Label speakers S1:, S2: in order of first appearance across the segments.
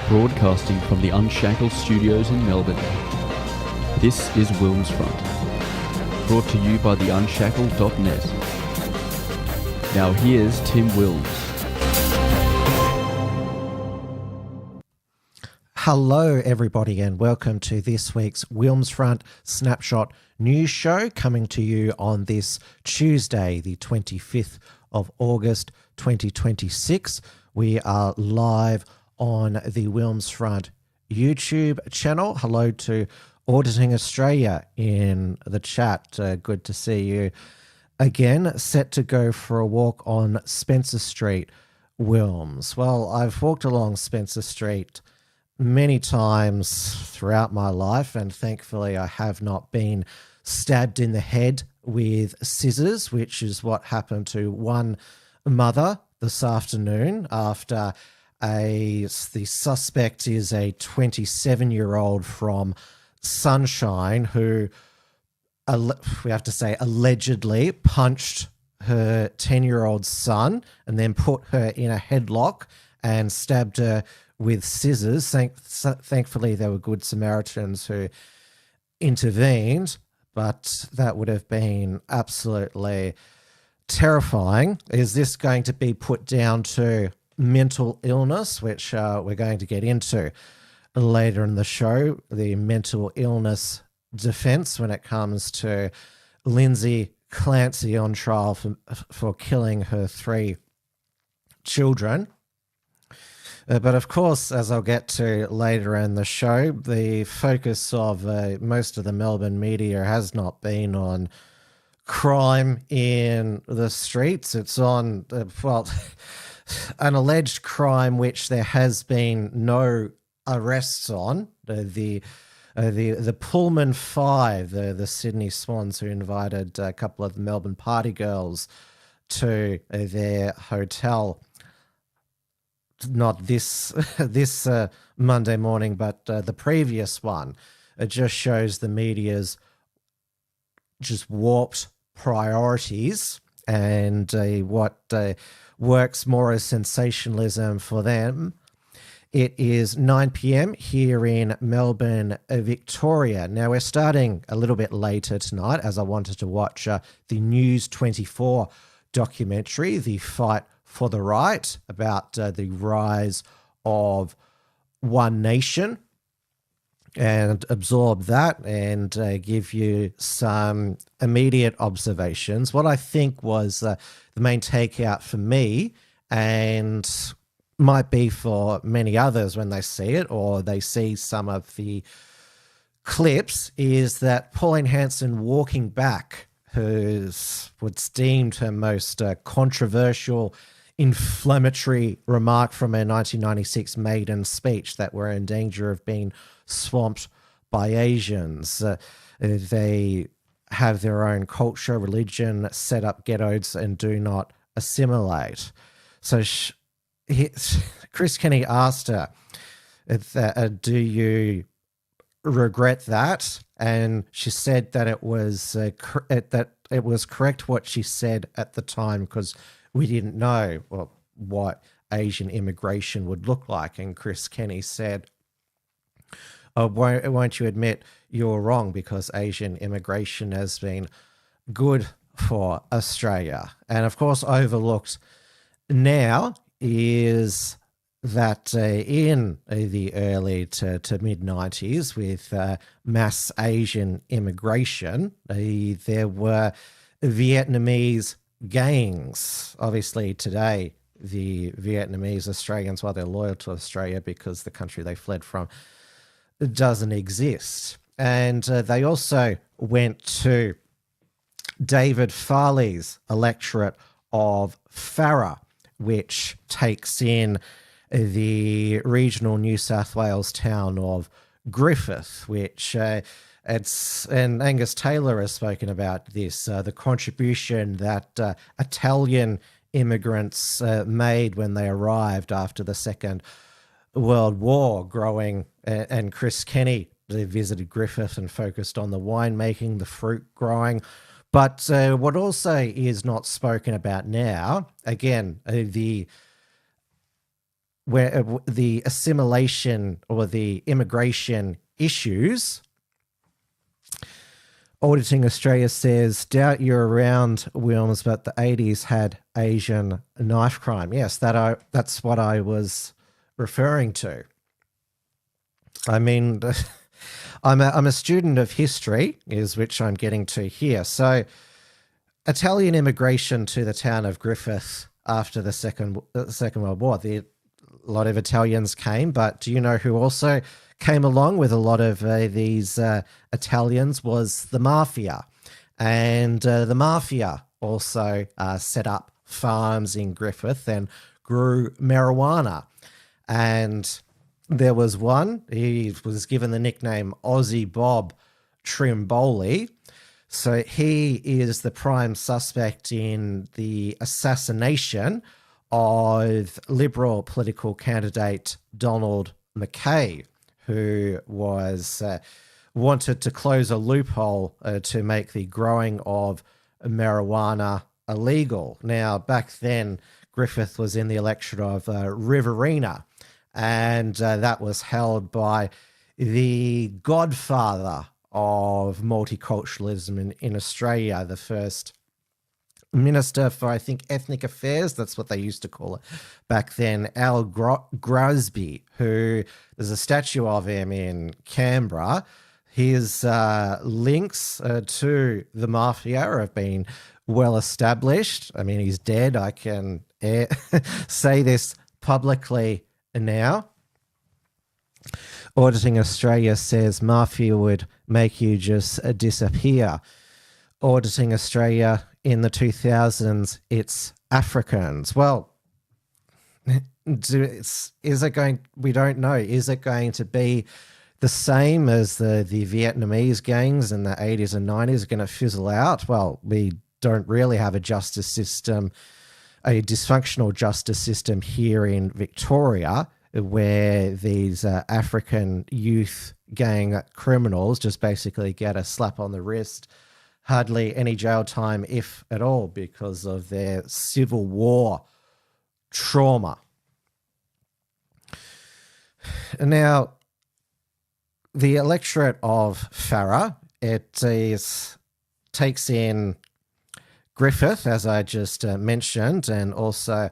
S1: Broadcasting from the Unshackled Studios in Melbourne. This is WilmsFront, brought to you by the Unshackled.net. Now here's Tim Wilms.
S2: Hello everybody and welcome to this week's WilmsFront Snapshot news show, coming to you on this Tuesday, the 25th of August 2026. We are live on the WilmsFront YouTube channel. Hello to Auditing Australia in the chat. Good to see you again. Set to go for a walk on Spencer Street, Wilms. Well, I've walked along Spencer Street many times throughout my life, and thankfully I have not been stabbed in the head with scissors, which is what happened to one mother this afternoon after the suspect is a 27-year-old from Sunshine who, we have to say, allegedly punched her 10-year-old son and then put her in a headlock and stabbed her with scissors. Thankfully, there were good Samaritans who intervened, but that would have been absolutely terrifying. Is this going to be put down to mental illness, which we're going to get into later in the show, the mental illness defense when it comes to Lindsay Clancy on trial for killing her 3 children. But of course, as I'll get to later in the show, the focus of most of the Melbourne media has not been on crime in the streets. It's on, an alleged crime which there has been no arrests on. The Pullman Five, the Sydney Swans, who invited a couple of Melbourne party girls to their hotel, not this Monday morning, but the previous one. It just shows the media's just warped priorities and what works more as sensationalism for them. It is 9 p.m. here in Melbourne, Victoria. Now, we're starting a little bit later tonight as I wanted to watch the News 24 documentary, The Fight for the Right, about the rise of One Nation, and absorb that and give you some immediate observations. What I think was the main takeout for me, and might be for many others when they see it or they see some of the clips, is that Pauline Hanson walking back what's deemed her most controversial, inflammatory remark from her 1996 maiden speech that we're in danger of being swamped by Asians. They have their own culture, religion, set up ghettos and do not assimilate. So Chris Kenny asked her, do you regret that? And she said that it was correct what she said at the time because we didn't know what Asian immigration would look like. And Chris Kenny said, won't you admit you're wrong, because Asian immigration has been good for Australia. And of course, overlooked now is that in the early to mid-90s with mass Asian immigration, there were Vietnamese gangs. Obviously today, the Vietnamese Australians, while they're loyal to Australia because the country they fled from doesn't exist. And they also went to David Farley's electorate of Farrer, which takes in the regional New South Wales town of Griffith, which and Angus Taylor has spoken about this, the contribution that Italian immigrants made when they arrived after the Second World War growing, and Chris Kenny visited Griffith and focused on the winemaking, the fruit growing. But what also is not spoken about now, again, the where the assimilation or the immigration issues. Auditing Australia says, doubt you're around, Wilms, but the 80s had Asian knife crime. Yes, that's what I was referring to. I mean, I'm a student of history, is which I'm getting to here. So Italian immigration to the town of Griffith after the Second World War. A lot of Italians came, but do you know who also came along with a lot of these Italians was the mafia. And the mafia also set up farms in Griffith and grew marijuana. And there was one, he was given the nickname Aussie Bob Trimboli. So he is the prime suspect in the assassination of Liberal political candidate Donald Mackay, who was wanted to close a loophole to make the growing of marijuana illegal. Now, back then, Griffith was in the electorate of Riverina, and that was held by the godfather of multiculturalism in Australia, the first Minister for, I think, Ethnic Affairs, that's what they used to call it back then, Al Grasby, who there's a statue of him in Canberra. His links to the mafia have been well established. I mean, he's dead. I can say this publicly now. Auditing Australia says mafia would make you just disappear. Auditing Australia in the 2000s, it's Africans. Well, is it going? We don't know. Is it going to be the same as the Vietnamese gangs in the 80s and 90s? Are going to fizzle out? Well, we don't really have a justice system, a dysfunctional justice system here in Victoria, where these African youth gang criminals just basically get a slap on the wrist, hardly any jail time, if at all, because of their civil war trauma. Now, the electorate of Farrer, takes in Griffith, as I just mentioned, and also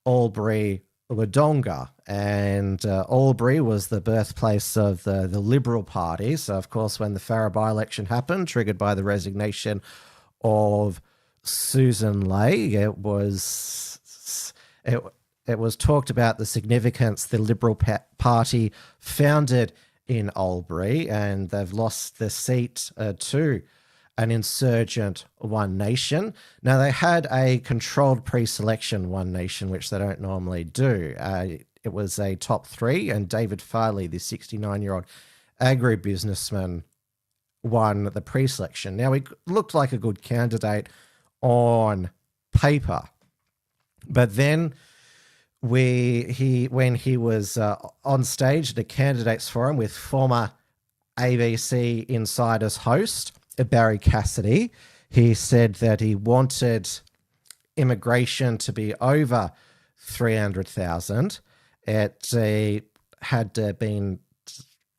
S2: Albury Wodonga. And Albury was the birthplace of the Liberal Party. So, of course, when the Farrer by-election happened, triggered by the resignation of Susan Ley, it was talked about the significance the Liberal Party founded in Albury, and they've lost the seat to an insurgent One Nation. Now, they had a controlled pre-selection One Nation, which they don't normally do. It was a top three, and David Farley, the 69-year-old agribusinessman, won the pre-selection. Now, he looked like a good candidate on paper, but then when he was on stage at a candidates forum with former ABC Insiders host Barry Cassidy, he said that he wanted immigration to be over 300,000. It had been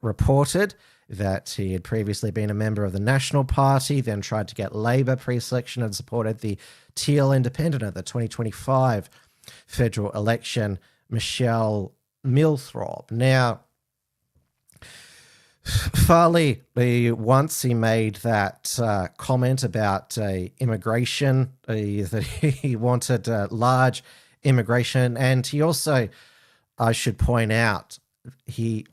S2: reported that he had previously been a member of the National Party, then tried to get Labor pre-selection and supported the Teal Independent at the 2025 federal election, Michelle Milthrop. Now, Farley, once he made that comment about immigration, that he wanted large immigration, and he also, I should point out, he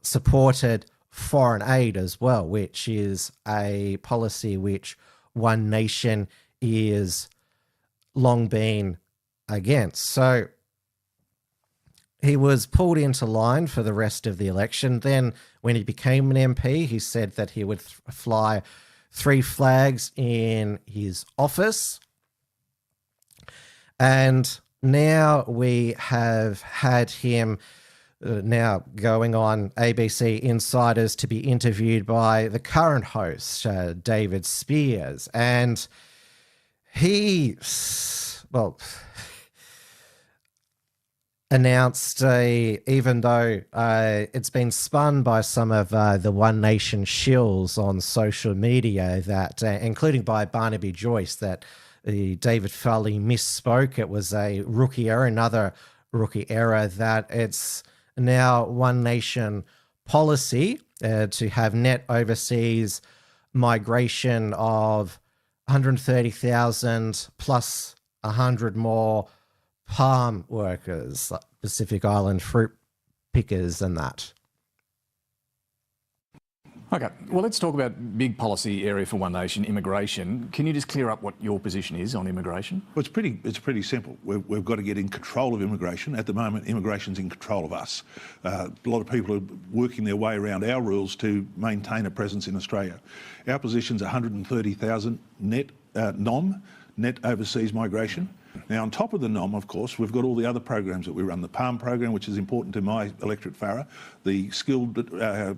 S2: supported foreign aid as well, which is a policy which One Nation is long been against. So he was pulled into line for the rest of the election. Then when he became an MP, he said that he would fly 3 flags in his office. And now we have had him now going on ABC Insiders to be interviewed by the current host, David Spears. And announced, even though it's been spun by some of the One Nation shills on social media, that including by Barnaby Joyce, that David Farley misspoke. It was a rookie error, another rookie error, that it's now One Nation policy to have net overseas migration of 130,000 plus 100 more palm workers, like Pacific Island fruit pickers and that.
S3: Okay, well, let's talk about big policy area for One Nation, immigration. Can you just clear up what your position is on immigration?
S4: Well, it's pretty simple. We've got to get in control of immigration. At the moment, immigration's in control of us. A lot of people are working their way around our rules to maintain a presence in Australia. Our position's 130,000 net net overseas migration. Now, on top of the NOM, of course, we've got all the other programs that we run. The PALM program, which is important to my electorate Farah, the skilled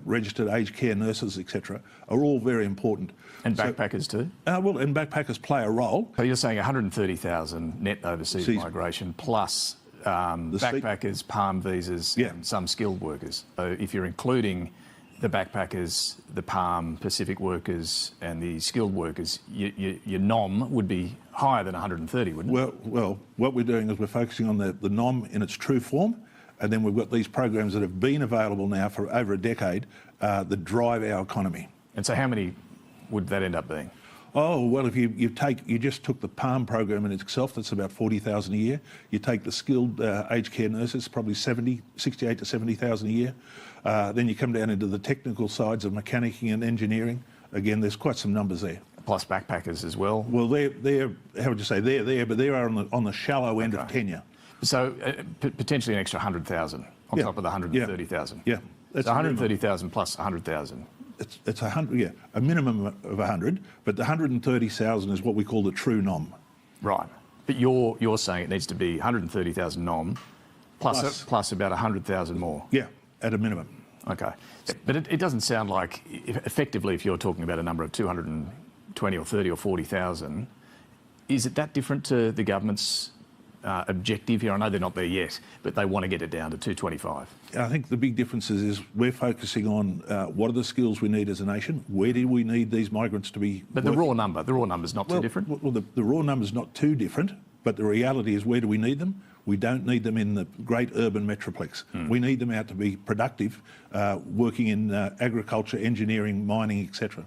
S4: registered aged care nurses, etc., are all very important.
S3: And backpackers too?
S4: Well, and backpackers play a role.
S3: So you're saying 130,000 net overseas migration plus backpackers, PALM visas, and some skilled workers. So if you're including the backpackers, the PALM, Pacific workers and the skilled workers, your NOM would be higher than 130, wouldn't it?
S4: Well, what we're doing is we're focusing on the NOM in its true form, and then we've got these programs that have been available now for over a decade that drive our economy.
S3: And so how many would that end up being?
S4: Oh, well, if you just took the PALM program in itself, that's about 40,000 a year. You take the skilled aged care nurses, probably 68 to 70,000 a year. Then you come down into the technical sides of mechanicking and engineering. Again, there's quite some numbers there.
S3: Plus backpackers as well.
S4: Well, they're how would you say, they're there, but they are on the shallow end of tenure. So
S3: potentially an extra 100,000 on top of the 130,000.
S4: Yeah.
S3: That's 130,000 plus 100,000.
S4: It's 100, a minimum of 100, but the 130,000 is what we call the true NOM.
S3: Right, but you're saying it needs to be 130,000 NOM plus about 100,000 more.
S4: Yeah, at a minimum.
S3: Okay, but it doesn't sound like, effectively, if you're talking about a number of 220 or 30 or 40,000, is it that different to the government's objective here? I know they're not there yet, but they want to get it down to 225.
S4: I think the big difference is we're focusing on what are the skills we need as a nation, where do we need these migrants to be
S3: But
S4: working?
S3: the raw number's not too different?
S4: Well, the raw number's not too different, but the reality is, where do we need them? We don't need them in the great urban metroplex. We need them out to be productive, working in agriculture, engineering, mining, etc.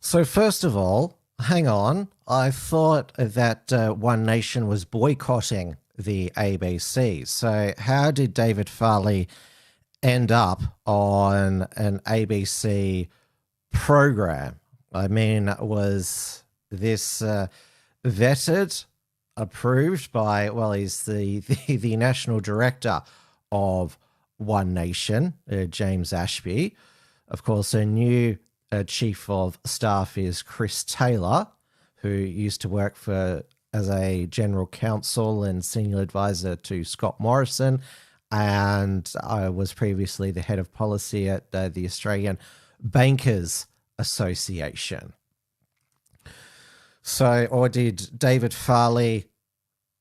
S2: So first of all, hang on. I thought that One Nation was boycotting the ABC. So how did David Farley end up on an ABC program? I mean, was this vetted, approved by, well, he's the national director of One Nation, James Ashby. Of course, a new chief of staff is Chris Taylor, who used to work as a general counsel and senior advisor to Scott Morrison, and was previously the head of policy at the Australian Bankers Association. So, or did David Farley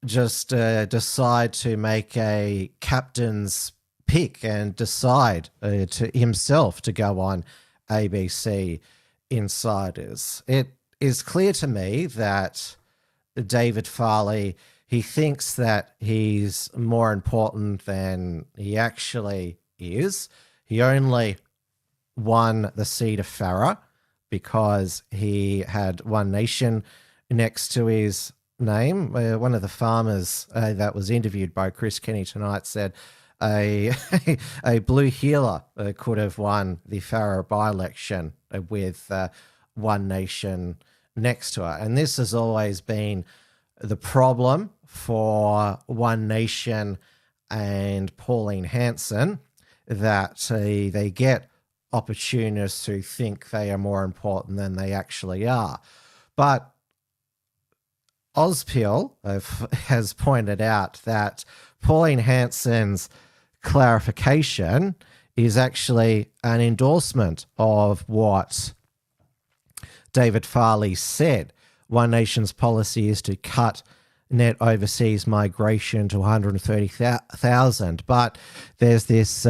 S2: just decide to make a captain's pick and decide to himself to go on ABC Insiders? It is clear to me that David Farley, he thinks that he's more important than he actually is. He only won the seat of Farah because he had One Nation next to his name. One of the farmers that was interviewed by Chris Kenny tonight said a blue healer could have won the Farah by-election with One Nation next to her. And this has always been the problem for One Nation and Pauline Hanson, that they get opportunists who think they are more important than they actually are. But Ozpil has pointed out that Pauline Hanson's clarification is actually an endorsement of what David Farley said. One Nation's policy is to cut net overseas migration to 130,000. But there's this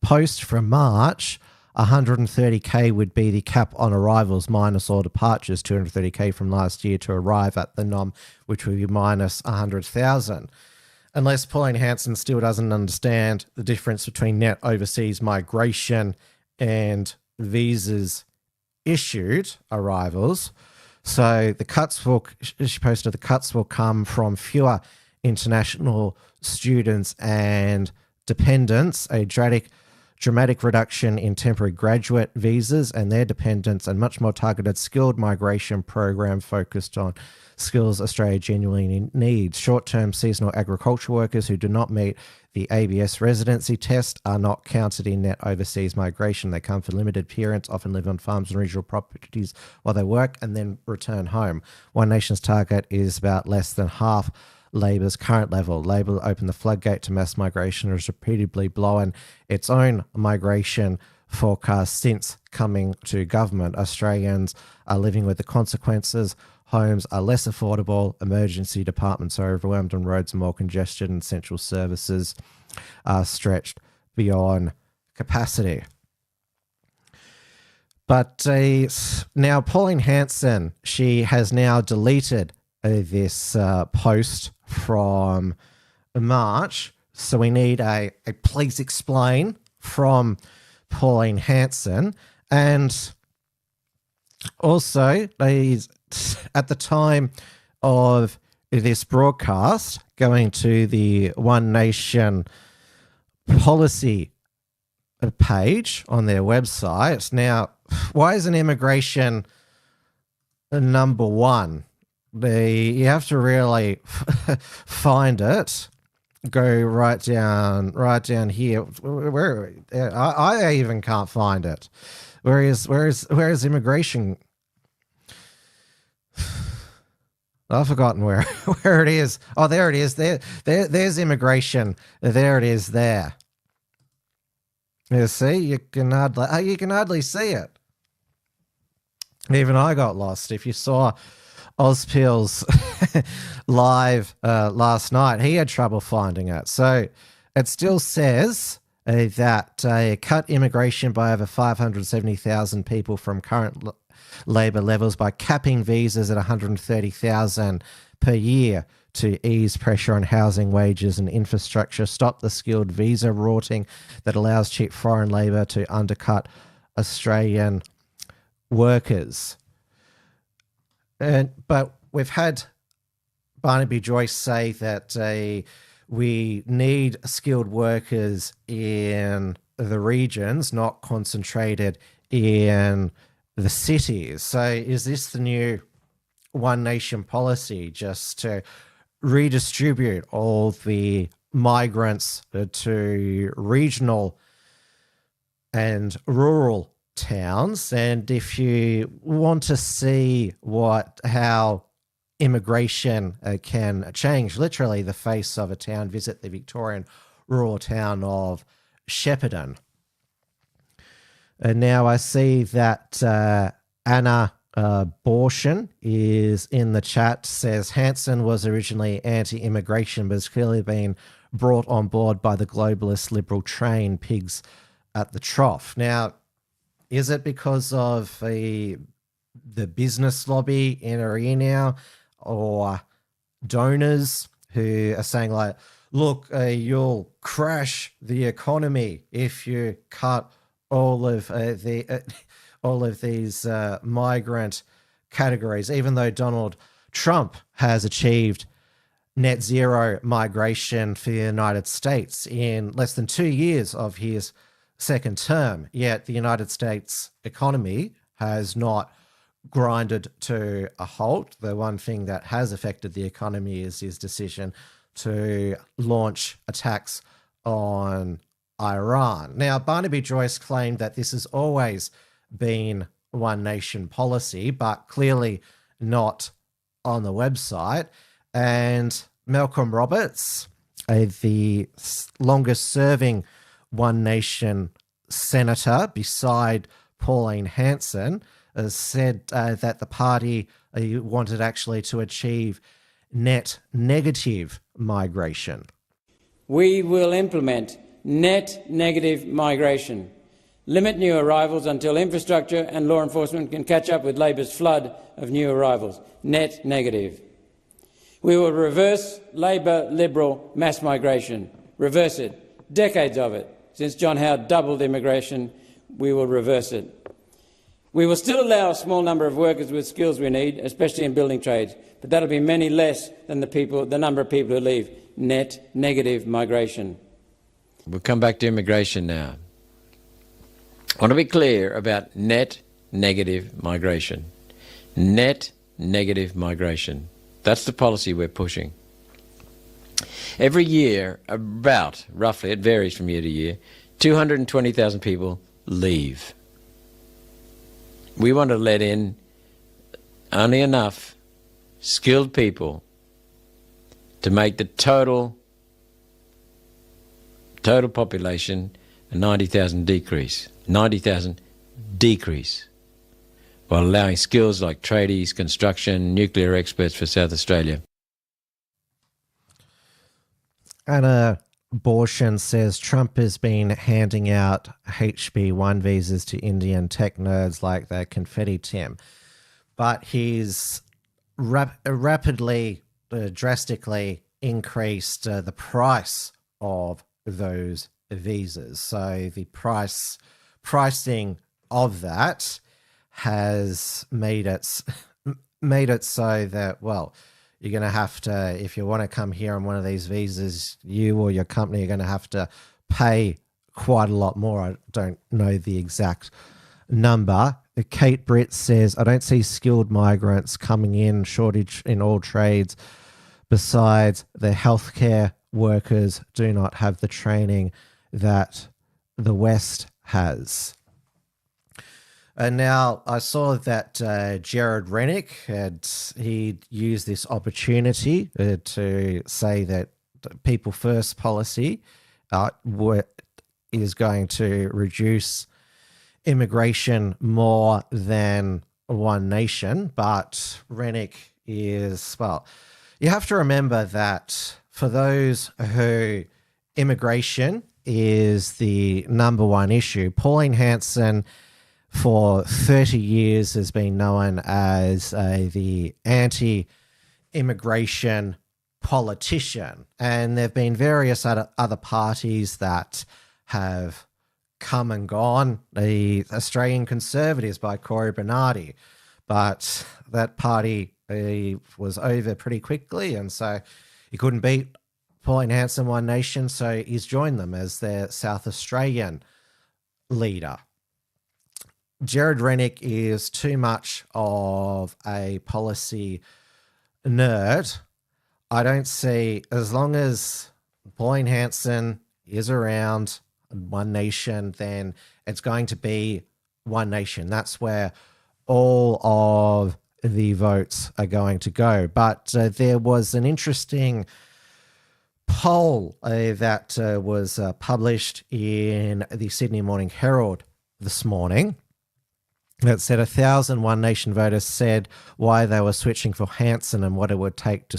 S2: post from March. 130k would be the cap on arrivals minus all departures, 230k from last year to arrive at the NOM, which would be minus 100,000. Unless Pauline Hanson still doesn't understand the difference between net overseas migration and visas issued arrivals. So the cuts will, she posted, the cuts will come from fewer international students and dependents, a dramatic reduction in temporary graduate visas and their dependents, and much more targeted skilled migration program focused on skills Australia genuinely needs. Short-term seasonal agriculture workers who do not meet the ABS residency test are not counted in net overseas migration. They come for limited periods, often live on farms and regional properties while they work and then return home. One Nation's target is about less than half Labor's current level. Labor opened the floodgate to mass migration and has repeatedly blown its own migration forecast since coming to government. Australians are living with the consequences. Homes are less affordable, emergency departments are overwhelmed, and roads are more congested, and central services are stretched beyond capacity. But now Pauline Hanson, she has now deleted this post from March. So we need a please explain from Pauline Hanson. And also, at the time of this broadcast, going to the One Nation policy page on their website. Now, why isn't immigration number one? You have to really find it. Go right down here. Where I even can't find it. Where is immigration? I've forgotten where it is. Oh, there it is. There's immigration. There it is. There. You see, you can hardly see it. Even I got lost. If you saw Ozpil's live last night, he had trouble finding it. So it still says that cut immigration by over 570,000 people from current Labor levels by capping visas at 130,000 per year to ease pressure on housing, wages and infrastructure, stop the skilled visa rorting that allows cheap foreign labour to undercut Australian workers. But we've had Barnaby Joyce say that we need skilled workers in the regions, not concentrated in the cities. So is this the new One Nation policy, just to redistribute all the migrants to regional and rural towns? And if you want to see how immigration can change literally the face of a town, visit the Victorian rural town of Shepparton. And now I see that Anna Borschen is in the chat, says Hanson was originally anti-immigration but has clearly been brought on board by the globalist liberal train, pigs at the trough. Now, is it because of the business lobby in her ear now, or donors who are saying like, look, you'll crash the economy if you cut all of these migrant categories, even though Donald Trump has achieved net zero migration for the United States in less than 2 years of his second term, yet the United States economy has not grinded to a halt. The one thing that has affected the economy is his decision to launch attacks on Iran. Now, Barnaby Joyce claimed that this has always been One Nation policy, but clearly not on the website. And Malcolm Roberts, the longest serving One Nation senator beside Pauline Hanson, said that the party wanted actually to achieve net negative migration.
S5: We will implement net negative migration, limit new arrivals until infrastructure and law enforcement can catch up with Labor's flood of new arrivals. Net negative. We will reverse Labor Liberal mass migration. Reverse it. Decades of it. Since John Howard doubled immigration, we will reverse it. We will still allow a small number of workers with skills we need, especially in building trades, but that'll be many less than the number of people who leave. Net negative migration.
S6: We'll come back to immigration now. I want to be clear about net negative migration. Net negative migration. That's the policy we're pushing. Every year, about, roughly, it varies from year to year, 220,000 people leave. We want to let in only enough skilled people to make the total population a 90,000 decrease. 90,000 decrease. While allowing skills like tradies, construction, nuclear experts for South Australia.
S2: Anna Abortion says Trump has been handing out HB1 visas to Indian tech nerds like that confetti Tim. But he's rapidly, drastically increased the price of those visas. So the pricing of that has made it so that, well, you're going to have to, if you want to come here on one of these visas, you or your company are going to have to pay quite a lot more. I don't know the exact number. Kate Britt says, I don't see skilled migrants coming in, shortage in all trades. Besides, the healthcare workers do not have the training that the West has. And now I saw that Jared Rennick he used this opportunity to say that People First policy is going to reduce immigration more than One Nation. But Rennick is, well, you have to remember that for those who immigration is the number one issue, Pauline Hanson for 30 years has been known as the anti-immigration politician. And there have been various other parties that have come and gone. The Australian Conservatives by Cory Bernardi. But that party was over pretty quickly, and so he couldn't beat Pauline Hanson, One Nation, so he's joined them as their South Australian leader. Jared Rennick is too much of a policy nerd. I don't see, as long as Pauline Hanson is around One Nation, then it's going to be One Nation. That's where all of the votes are going to go. But there was an interesting poll that was published in the Sydney Morning Herald this morning. It said 1,000 One Nation voters said why they were switching for Hanson and what it would take to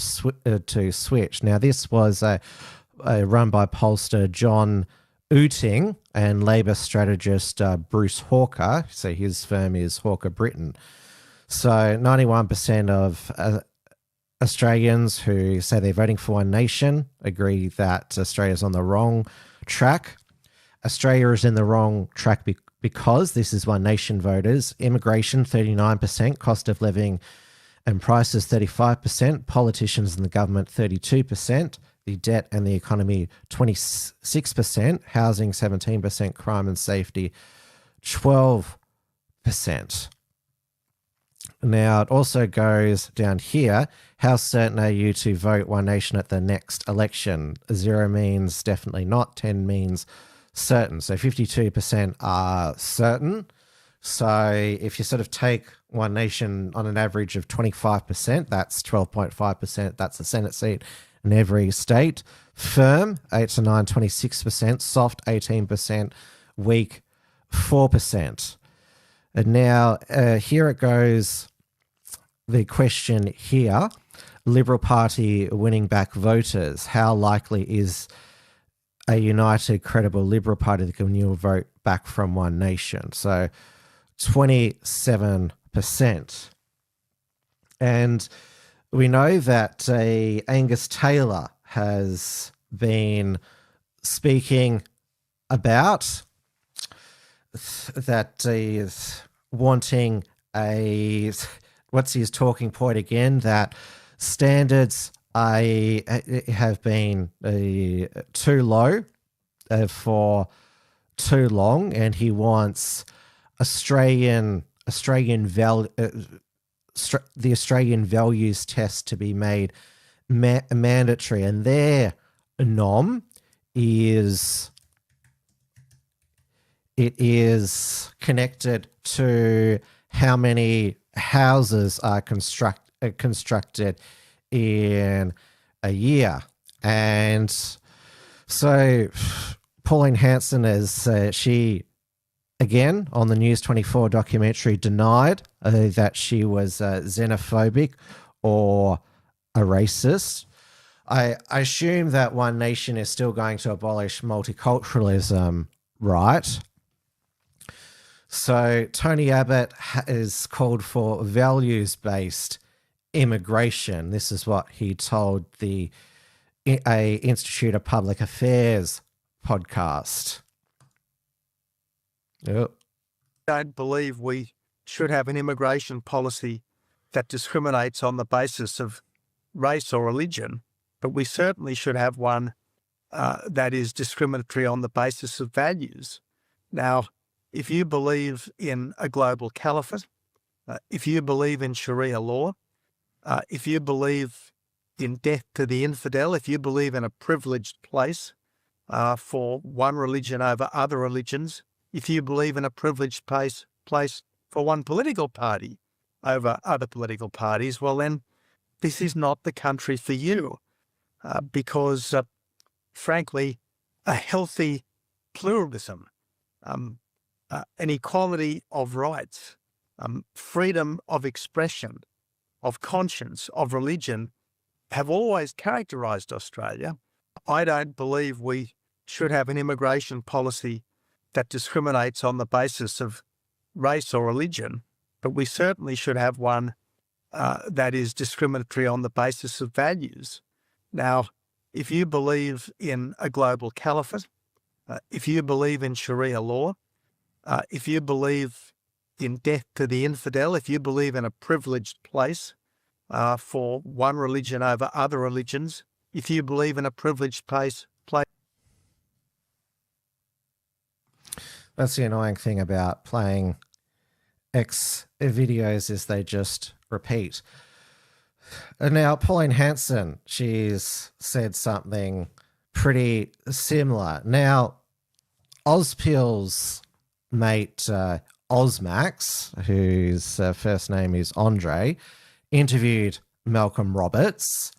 S2: switch. Now, this was run by pollster John Ooting and Labor strategist Bruce Hawker. So his firm is Hawker Britain. So 91% of Australians who say they're voting for One Nation agree that Australia's on the wrong track. Australia is in the wrong track because this is One Nation voters. Immigration, 39%. Cost of living and prices, 35%. Politicians and the government, 32%. The debt and the economy, 26%. Housing, 17%. Crime and safety, 12%. Now, it also goes down here. How certain are you to vote One Nation at the next election? 0 means definitely not. 10 means certain. So 52% are certain. So if you sort of take One Nation on an average of 25%, that's 12.5%. That's a Senate seat in every state. Firm, 8 to 9, 26%. Soft, 18%. Weak, 4%. And now here it goes, the question here. Liberal Party winning back voters, how likely is a united, credible Liberal Party that can win a vote back from One Nation? So 27%. And we know that Angus Taylor has been speaking about that he is wanting what's his talking point again, that standards have been too low for too long, and he wants the Australian values test to be made mandatory, and their norm is connected to how many houses are constructed in a year. And so Pauline Hanson she again on the News 24 documentary denied that she was xenophobic or a racist. I assume that One Nation is still going to abolish multiculturalism, right? So Tony Abbott has called for values-based immigration. This is what he told the Institute of Public Affairs podcast. Yep.
S7: I don't believe we should have an immigration policy that discriminates on the basis of race or religion, but we certainly should have one that is discriminatory on the basis of values. Now, if you believe in a global caliphate, if you believe in Sharia law, if you believe in death to the infidel, if you believe in a privileged place for one religion over other religions, if you believe in a privileged place for one political party over other political parties, well then this is not the country for you because, frankly, a healthy pluralism, an equality of rights, freedom of expression, of conscience, of religion, have always characterised Australia. I don't believe we should have an immigration policy that discriminates on the basis of race or religion, but we certainly should have one that is discriminatory on the basis of values. Now, if you believe in a global caliphate, if you believe in Sharia law, if you believe in death to the infidel, if you believe in a privileged place for one religion over other religions, if you believe in a privileged place.
S2: That's the annoying thing about playing X videos is they just repeat. And now Pauline Hanson, she's said something pretty similar. Now, Ozpil's mate Ozmax, whose first name is Andre, interviewed Malcolm Roberts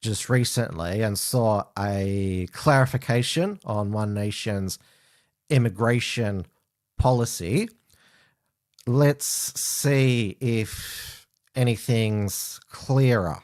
S2: just recently and saw a clarification on One Nation's immigration policy. Let's see if anything's clearer.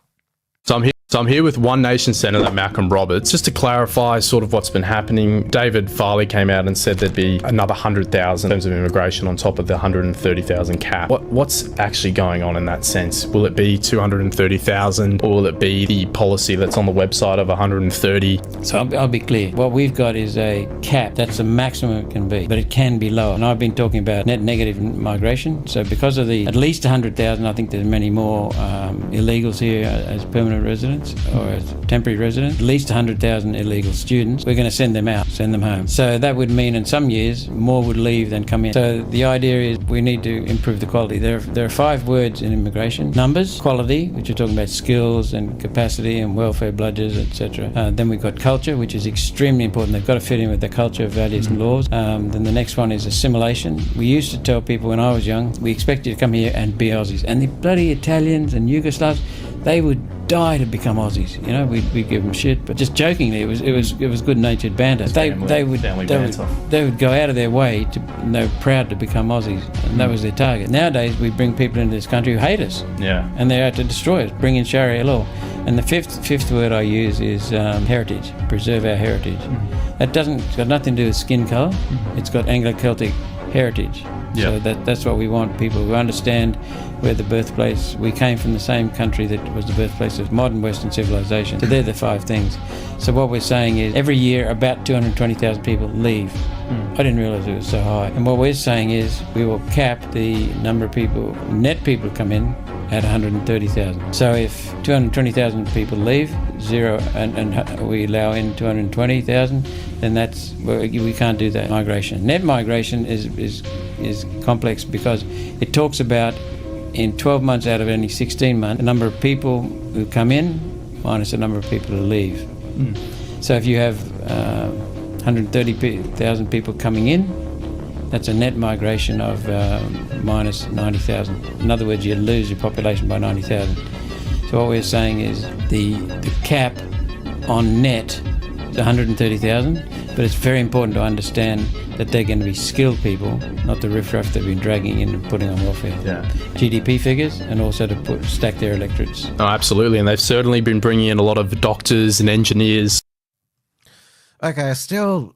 S8: So I'm here with One Nation Senator Malcolm Roberts. Just to clarify sort of what's been happening, David Farley came out and said there'd be another 100,000 in terms of immigration on top of the 130,000 cap. What's actually going on in that sense? Will it be 230,000 or will it be the policy that's on the website of 130?
S5: So I'll be clear. What we've got is a cap. That's the maximum it can be, but it can be lower. And I've been talking about net negative migration. So because of the at least 100,000, I think there's many more illegals here as permanent residents or as temporary residents, at least 100,000 illegal students. We're going to send them out, send them home. So that would mean in some years more would leave than come in. So the idea is we need to improve the quality. There are 5 words in immigration. Numbers, quality, which are talking about skills and capacity and welfare bludgers, etc. Then we've got culture, which is extremely important. They've got to fit in with their culture, values and laws. Then the next one is assimilation. We used to tell people when I was young, we expect you to come here and be Aussies. And the bloody Italians and Yugoslavs, they would die to become Aussies. You know, we'd give them shit, but just jokingly, it was good-natured banter. They would go out of their way to, and they were proud to become Aussies, and that was their target. Nowadays, we bring people into this country who hate us, and they're out to destroy us, bring in Sharia law. And the fifth word I use is heritage. Preserve our heritage. That it's got nothing to do with skin colour. It's got Anglo-Celtic heritage. So that's what we want, people who understand where the birthplace, we came from the same country that was the birthplace of modern Western civilization. So they're the 5 things. So what we're saying is every year about 220,000 people leave. I didn't realise it was so high. And what we're saying is we will cap the number of people, net people come in, at 130,000. So if 220,000 people leave, and we allow in 220,000, then we can't do that migration. Net migration is complex because it talks about in 12 months out of any 16 months, the number of people who come in minus the number of people who leave. So if you have 130,000 people coming in, that's a net migration of minus 90,000. In other words, you lose your population by 90,000. So what we're saying is the cap on net is 130,000, but it's very important to understand that they're going to be skilled people, not the riffraff they've been dragging in and putting on welfare. GDP figures, and also to stack their electorates.
S8: Oh, absolutely, and they've certainly been bringing in a lot of doctors and engineers.
S2: Okay, I still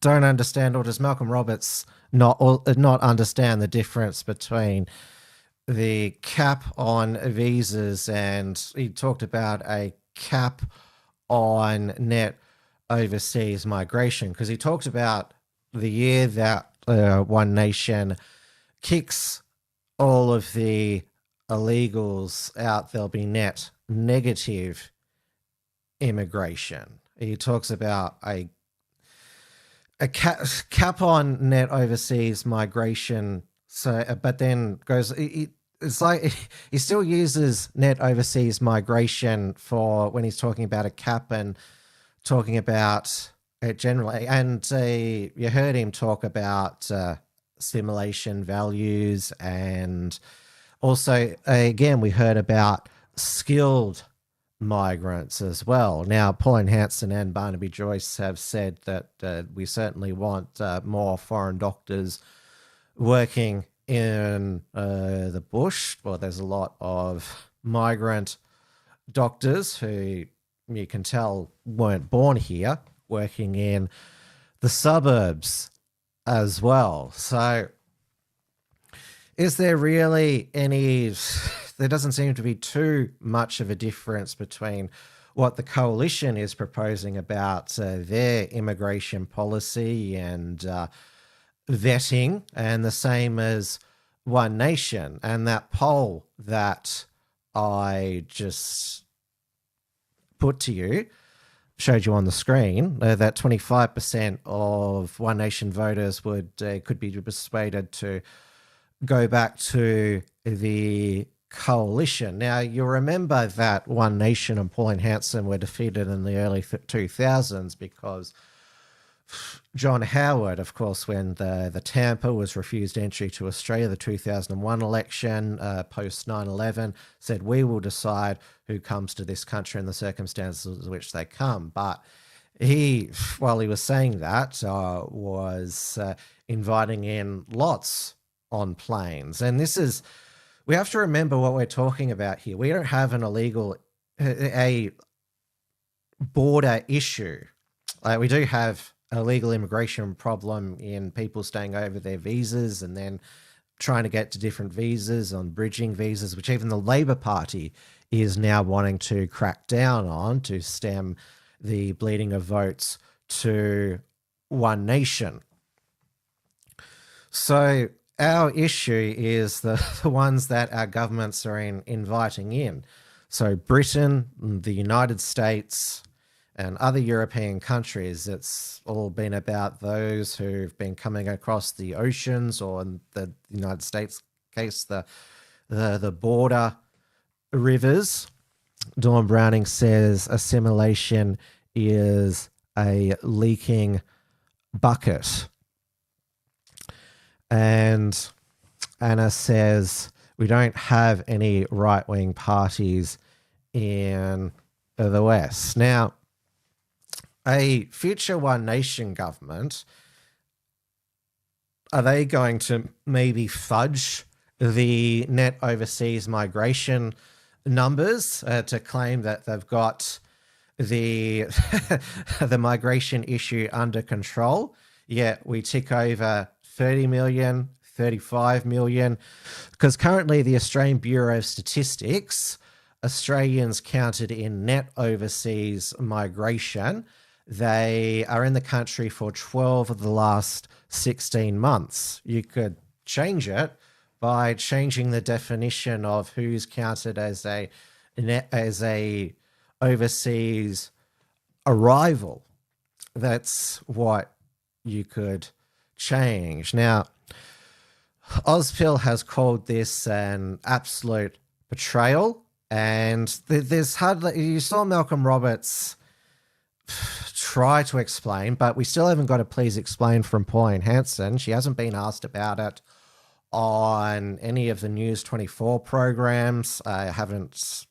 S2: don't understand, or does Malcolm Roberts not understand the difference between the cap on visas, and he talked about a cap on net overseas migration, because he talked about the year that One Nation kicks all of the illegals out, there'll be net negative immigration. He talks about a cap on net overseas migration. So, but then goes, it's like he still uses net overseas migration for when he's talking about a cap and talking about it generally. And you heard him talk about simulation values, and also again we heard about skilled migrants as well. Now, Pauline Hanson and Barnaby Joyce have said that we certainly want more foreign doctors working in the bush. Well, there's a lot of migrant doctors who you can tell weren't born here, working in the suburbs as well. So is there really any... There doesn't seem to be too much of a difference between what the coalition is proposing about their immigration policy and vetting, and the same as One Nation. And that poll that I just put to you, showed you on the screen, that 25% of One Nation voters could be persuaded to go back to the coalition. Now, you'll remember that One Nation and Pauline Hanson were defeated in the early 2000s because John Howard, of course, when the Tampa was refused entry to Australia, the 2001 election, post 9/11, said, we will decide who comes to this country in the circumstances in which they come. But he, while he was saying that, was inviting in lots on planes. And this is... We have to remember what we're talking about here. We don't have a border issue. We do have a legal immigration problem in people staying over their visas and then trying to get to different visas on bridging visas, which even the Labor Party is now wanting to crack down on to stem the bleeding of votes to One Nation. So our issue is the ones that our governments are inviting in. So Britain, the United States, and other European countries, it's all been about those who've been coming across the oceans, or in the United States case, the border rivers. Dawn Browning says assimilation is a leaking bucket. And Anna says we don't have any right-wing parties in the West. Now, a future One Nation government, are they going to maybe fudge the net overseas migration numbers to claim that they've got the the migration issue under control? Yet we tick over 30 million, 35 million, because currently the Australian Bureau of Statistics, Australians counted in net overseas migration, they are in the country for 12 of the last 16 months. You could change it by changing the definition of who's counted as a overseas arrival. That's what you could change. Now, Ozpil has called this an absolute betrayal, and there's hardly, you saw Malcolm Roberts try to explain, but we still haven't got a please explain from Pauline Hanson. She hasn't been asked about it on any of the News 24 programs. I haven't,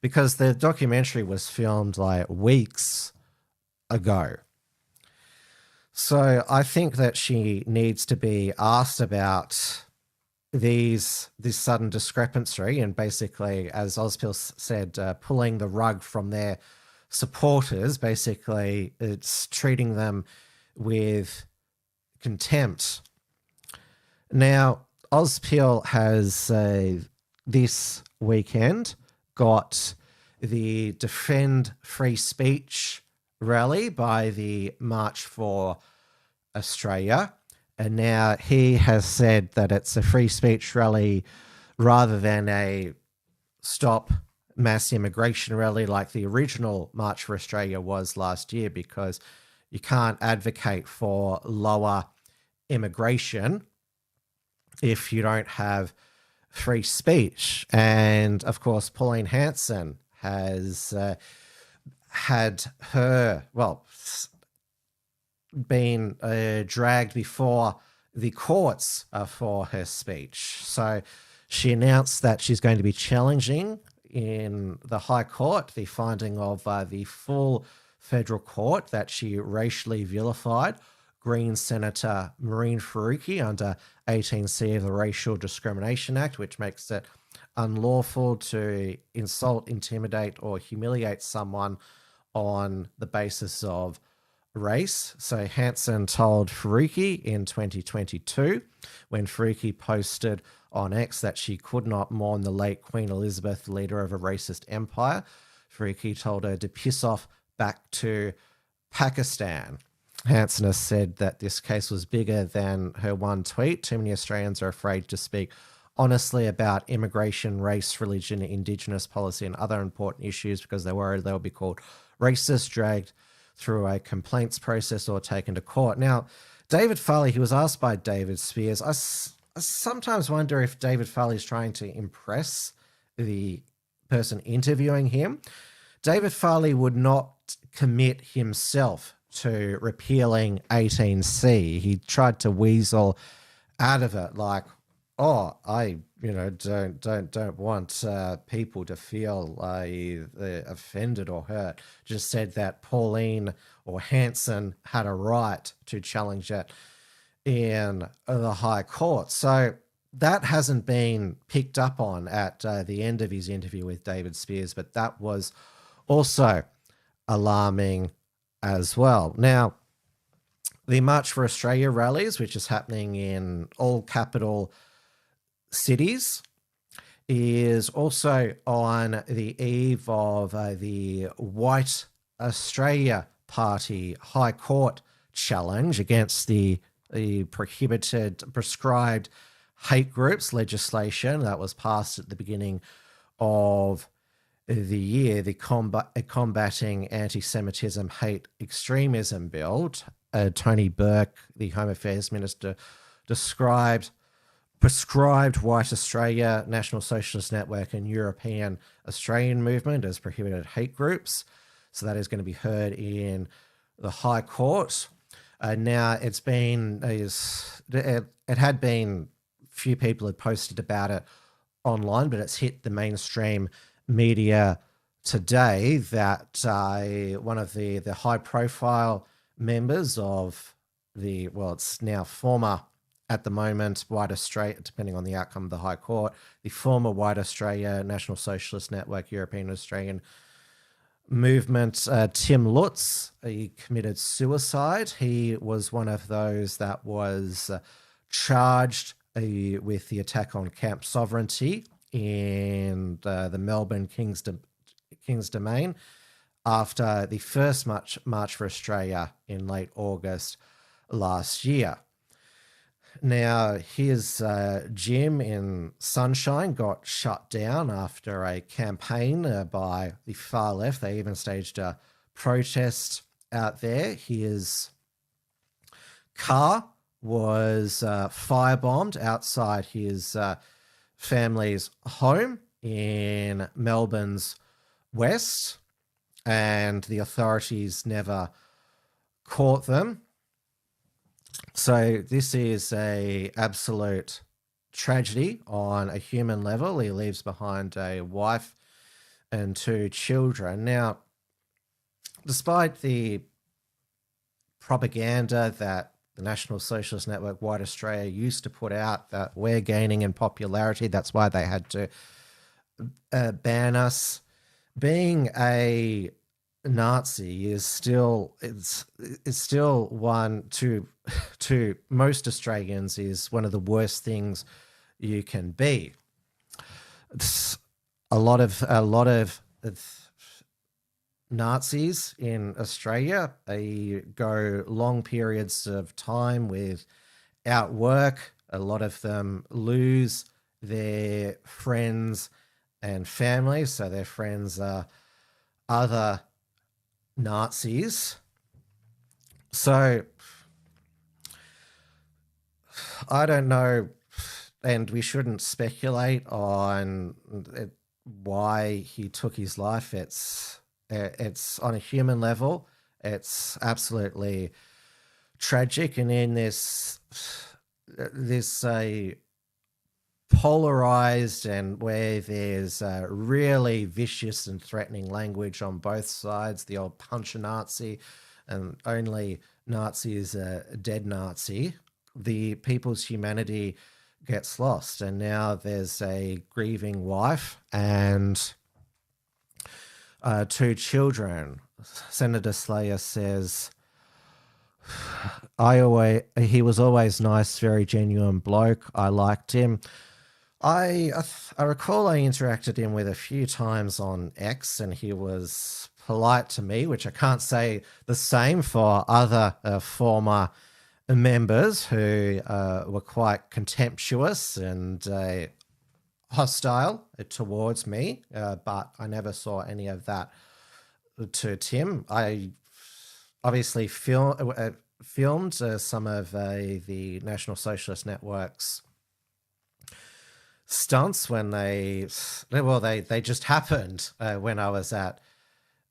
S2: because the documentary was filmed like weeks ago. So I think that she needs to be asked about this sudden discrepancy, and basically, as Ozpil said, pulling the rug from their supporters. Basically, it's treating them with contempt. Now, Ozpil has this weekend got the Defend Free Speech rally by the March for Australia, and now he has said that it's a free speech rally rather than a stop mass immigration rally like the original March for Australia was last year, because you can't advocate for lower immigration if you don't have free speech. And of course, Pauline Hanson has had her, been dragged before the courts for her speech. So she announced that she's going to be challenging in the High Court the finding of the full federal court that she racially vilified Green Senator Mehreen Faruqi under 18C of the Racial Discrimination Act, which makes it unlawful to insult, intimidate, or humiliate someone on the basis of race. So Hanson told Faruqi in 2022, when Faruqi posted on X that she could not mourn the late Queen Elizabeth, leader of a racist empire, Faruqi told her to piss off back to Pakistan. Hanson has said that this case was bigger than her one tweet. Too many Australians are afraid to speak honestly about immigration, race, religion, Indigenous policy, and other important issues because they're worried they'll be called racist, dragged through a complaints process, or taken to court. Now, David Farley, he was asked by David Spears. I sometimes wonder if David Farley is trying to impress the person interviewing him. David Farley would not commit himself to repealing 18C. He tried to weasel out of it, like, oh, I don't want people to feel offended or hurt. Just said that Pauline or Hanson had a right to challenge it in the High Court. So that hasn't been picked up on at the end of his interview with David Spears, but that was also alarming as well. Now, the March for Australia rallies, which is happening in all capital cities, is also on the eve of the White Australia Party High Court challenge against the prescribed hate groups legislation that was passed at the beginning of the year, the Combating Anti-Semitism, Hate Extremism Bill. Tony Burke, the Home Affairs Minister, prescribed White Australia, National Socialist Network, and European Australian Movement as prohibited hate groups. So that is going to be heard in the High Court. Now, it had been, few people had posted about it online, but it's hit the mainstream media today that one of the high-profile members of it's now former, at the moment, White Australia, depending on the outcome of the High Court, the former White Australia, National Socialist Network, European Australian Movement, Tim Lutz, he committed suicide. He was one of those that was charged with the attack on Camp Sovereignty in the Melbourne King's Domain after the first March for Australia in late August last year. Now, his gym in Sunshine got shut down after a campaign by the far left. They even staged a protest out there. His car was firebombed outside his family's home in Melbourne's west, and the authorities never caught them. So this is a absolute tragedy on a human level. He leaves behind a wife and 2 children. Now, despite the propaganda that the National Socialist Network, White Australia, used to put out that we're gaining in popularity, that's why they had to ban us. Being a Nazi is still it's still one to most Australians is one of the worst things you can be. A lot of Nazis in Australia, they go long periods of time without work. A lot of them lose their friends and family, so their friends are other Nazis. So I don't know, and we shouldn't speculate on why he took his life. It's on a human level, it's absolutely tragic, and in this polarized and where there's really vicious and threatening language on both sides, the old punch a Nazi, and only Nazi is a dead Nazi, the people's humanity gets lost. And now there's a grieving wife and 2 children. Senator Slayer says, he was always nice, very genuine bloke. I liked him. I recall I interacted him with a few times on X, and he was polite to me, which I can't say the same for other former members who were quite contemptuous and hostile towards me, but I never saw any of that to Tim. I obviously filmed some of the National Socialist Network's stunts when they just happened when I was at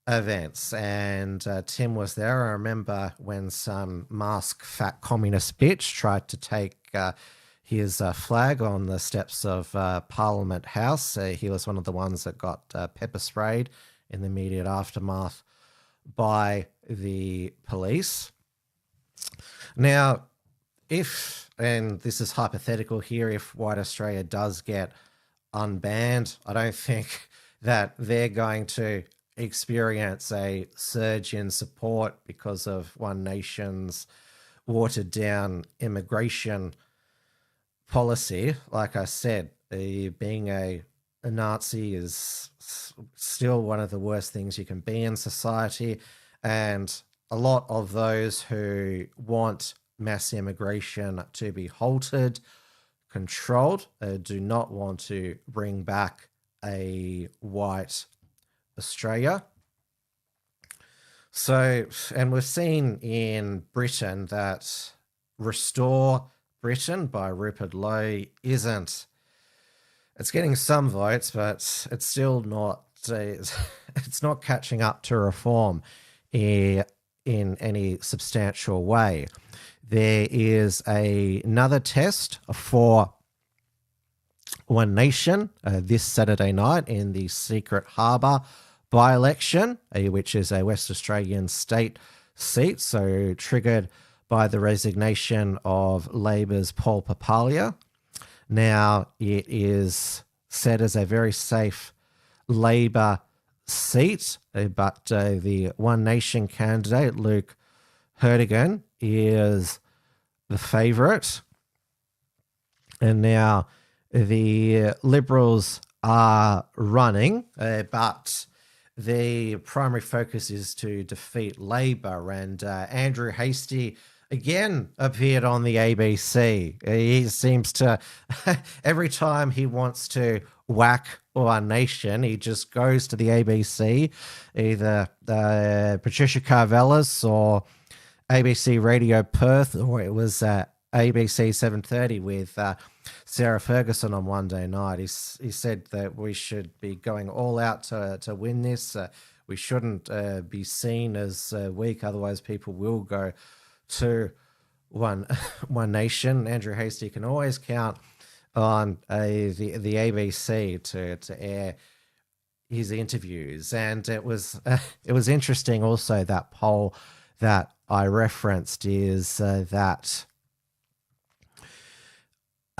S2: events, and Tim was there. I remember when some masked fat communist bitch tried to take his flag on the steps of Parliament House. He was one of the ones that got pepper sprayed in the immediate aftermath by the police. Now, and this is hypothetical here, if White Australia does get unbanned, I don't think that they're going to experience a surge in support because of One Nation's watered down immigration policy. Like I said, being a Nazi is still one of the worst things you can be in society, and a lot of those who want mass immigration to be halted, controlled, do not want to bring back a white Australia. So, and we've seen in Britain that Restore Britain by Rupert Lowe it's getting some votes, but it's still not, it's not catching up to Reform in any substantial way. There is another test for One Nation this Saturday night in the Secret Harbour by-election, which is a West Australian state seat, so triggered by the resignation of Labor's Paul Papalia. Now, it is set as a very safe Labor seat, but the One Nation candidate, Luke Hertigan, is the favourite. And now the Liberals are running, but the primary focus is to defeat Labor. And Andrew Hastie again appeared on the ABC. He seems to, every time he wants to whack One Nation, he just goes to the ABC, either Patricia Carvelis or ABC Radio Perth, or it was ABC 7:30 with Sarah Ferguson on one day night. He said that we should be going all out to win this. We shouldn't be seen as weak, otherwise people will go to One Nation. Andrew Hastie can always count on the ABC to air his interviews, and it was interesting. Also, that poll that I referenced is that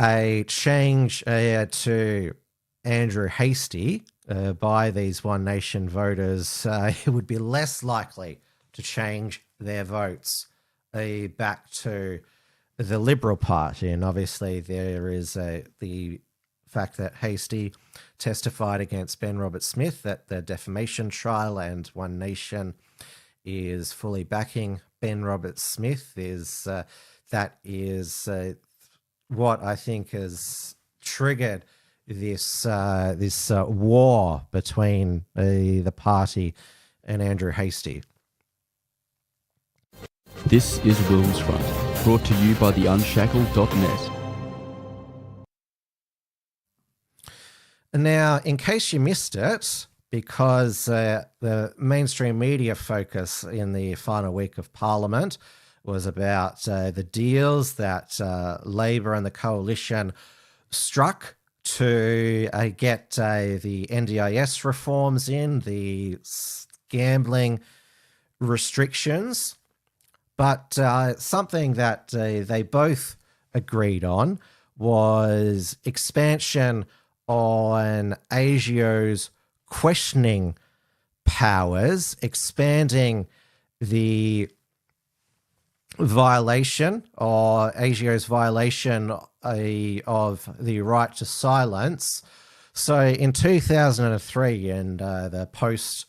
S2: a change to Andrew Hastie by these One Nation voters, it would be less likely to change their votes back to the Liberal Party. And obviously there is the fact that Hastie testified against Ben Roberts-Smith at the defamation trial, and One Nation is fully backing Ben Roberts-Smith. That is what I think has triggered this war between the party and Andrew Hastie.
S1: This is WilmsFront, brought to you by the Unshackled.net.
S2: Now, in case you missed it, because the mainstream media focus in the final week of Parliament was about the deals that Labor and the Coalition struck to get the NDIS reforms in, the gambling restrictions. But something that they both agreed on was expansion on ASIO's questioning powers, expanding the violation or ASIO's violation of the right to silence. So in 2003, and the post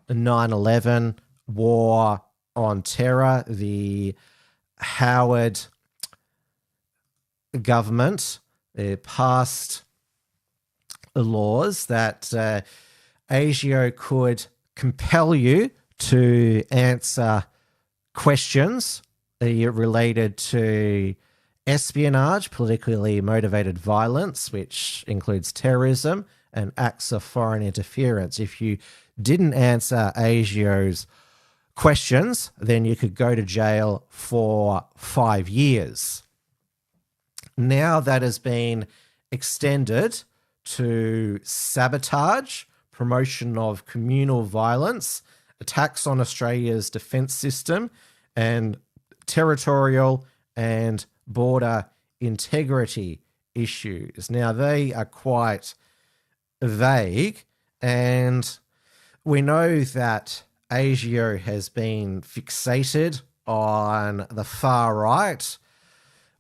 S2: 9/11 war on terror, the Howard government passed laws that ASIO could compel you to answer questions related to espionage, politically motivated violence, which includes terrorism, and acts of foreign interference. If you didn't answer ASIO's questions, then you could go to jail for 5 years. Now that has been extended to sabotage, promotion of communal violence, attacks on Australia's defence system, and territorial and border integrity issues. Now, they are quite vague, and we know that ASIO has been fixated on the far right.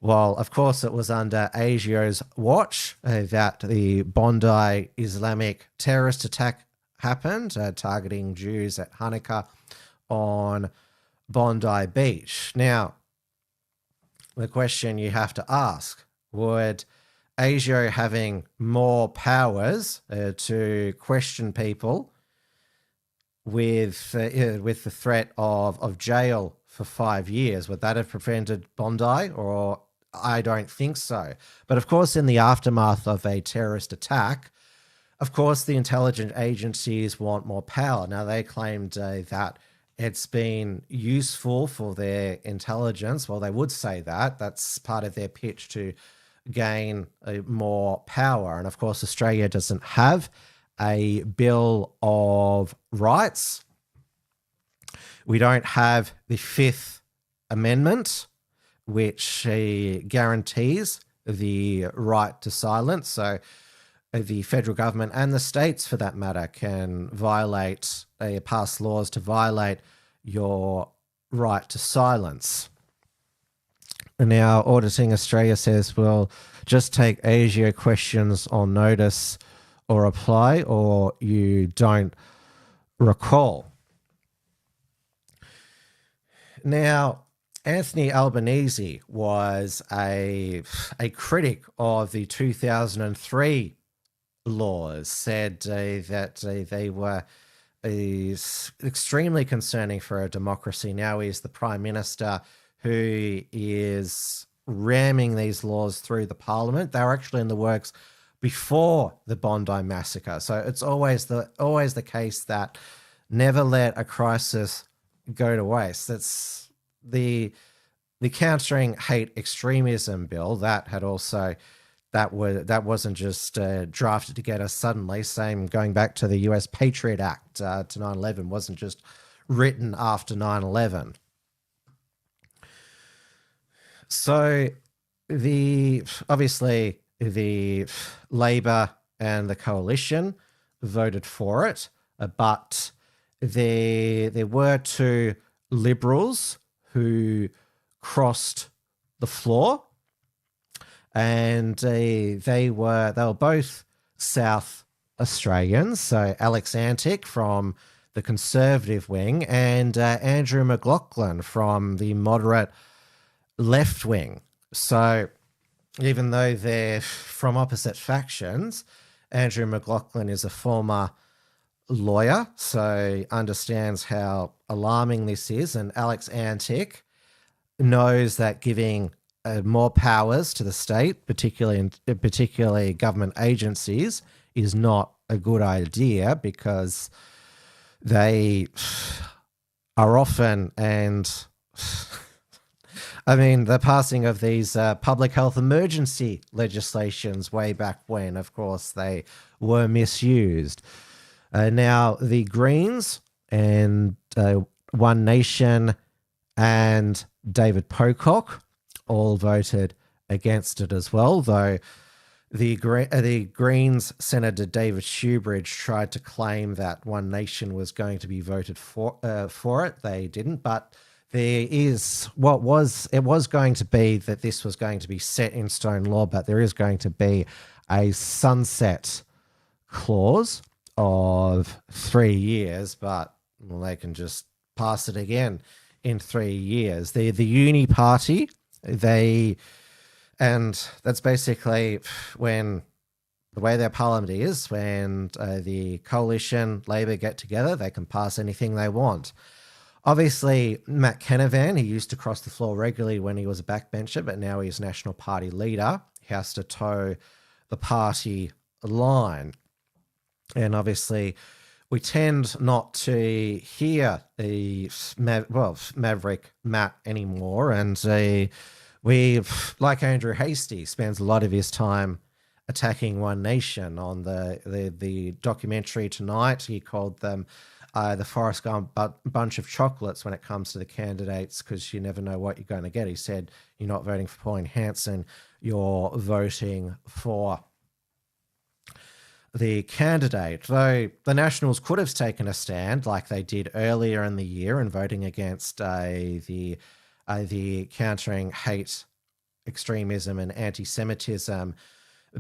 S2: Well, of course, it was under ASIO's watch that the Bondi Islamic terrorist attack happened, targeting Jews at Hanukkah on Bondi Beach. Now, the question you have to ask, would ASIO having more powers to question people with the threat of jail for 5 years, would that have prevented Bondi? Or I don't think so. But of course, in the aftermath of a terrorist attack, of course, the intelligence agencies want more power. Now, they claimed that it's been useful for their intelligence. Well, they would say that. That's part of their pitch to gain more power. And of course, Australia doesn't have a Bill of Rights. We don't have the Fifth Amendment, which guarantees the right to silence. So the federal government and the states, for that matter, can pass laws to violate your right to silence. Now, Auditing Australia says, we'll just take ASIO questions on notice or apply, or you don't recall. Now, Anthony Albanese was a critic of the 2003 laws, said that they were extremely concerning for a democracy. Now he's the Prime Minister who is ramming these laws through the Parliament. They were actually in the works before the Bondi massacre. So it's always the case that never let a crisis go to waste. That's the Countering Hate Extremism bill that wasn't just drafted together suddenly. Same going back to the US Patriot Act to 9/11 wasn't just written after 9/11. So obviously the Labor and the coalition voted for it, but there were two Liberals who crossed the floor, and they were both South Australians. So Alex Antic from the Conservative wing and Andrew McLaughlin from the moderate left wing. So even though they're from opposite factions, Andrew McLaughlin is a former lawyer, so understands how alarming this is, and Alex Antic knows that giving more powers to the state, particularly government agencies, is not a good idea, because they are often, and I mean, the passing of these public health emergency legislations way back when, of course, they were misused. Now, the Greens and One Nation and David Pocock all voted against it as well, though the Greens Senator David Shoebridge tried to claim that One Nation was going to be voted for it. They didn't, but it was going to be that this was going to be set in stone law, but there is going to be a sunset clause of 3 years, but they can just pass it again in 3 years. The Uni Party, and that's basically when the way their parliament is, when the coalition Labor get together, they can pass anything they want. Obviously, Matt Canavan, he used to cross the floor regularly when he was a backbencher, but now he's National Party leader. He has to toe the party line. And obviously, we tend not to hear the Maverick Matt anymore. And like Andrew Hastie, spends a lot of his time attacking One Nation. On the documentary tonight, he called them the Forrest Gump bunch of chocolates when it comes to the candidates, because you never know what you're going to get. He said, you're not voting for Pauline Hanson, you're voting for the candidate. Though the Nationals could have taken a stand like they did earlier in the year in voting against the Countering Hate Extremism and Anti-Semitism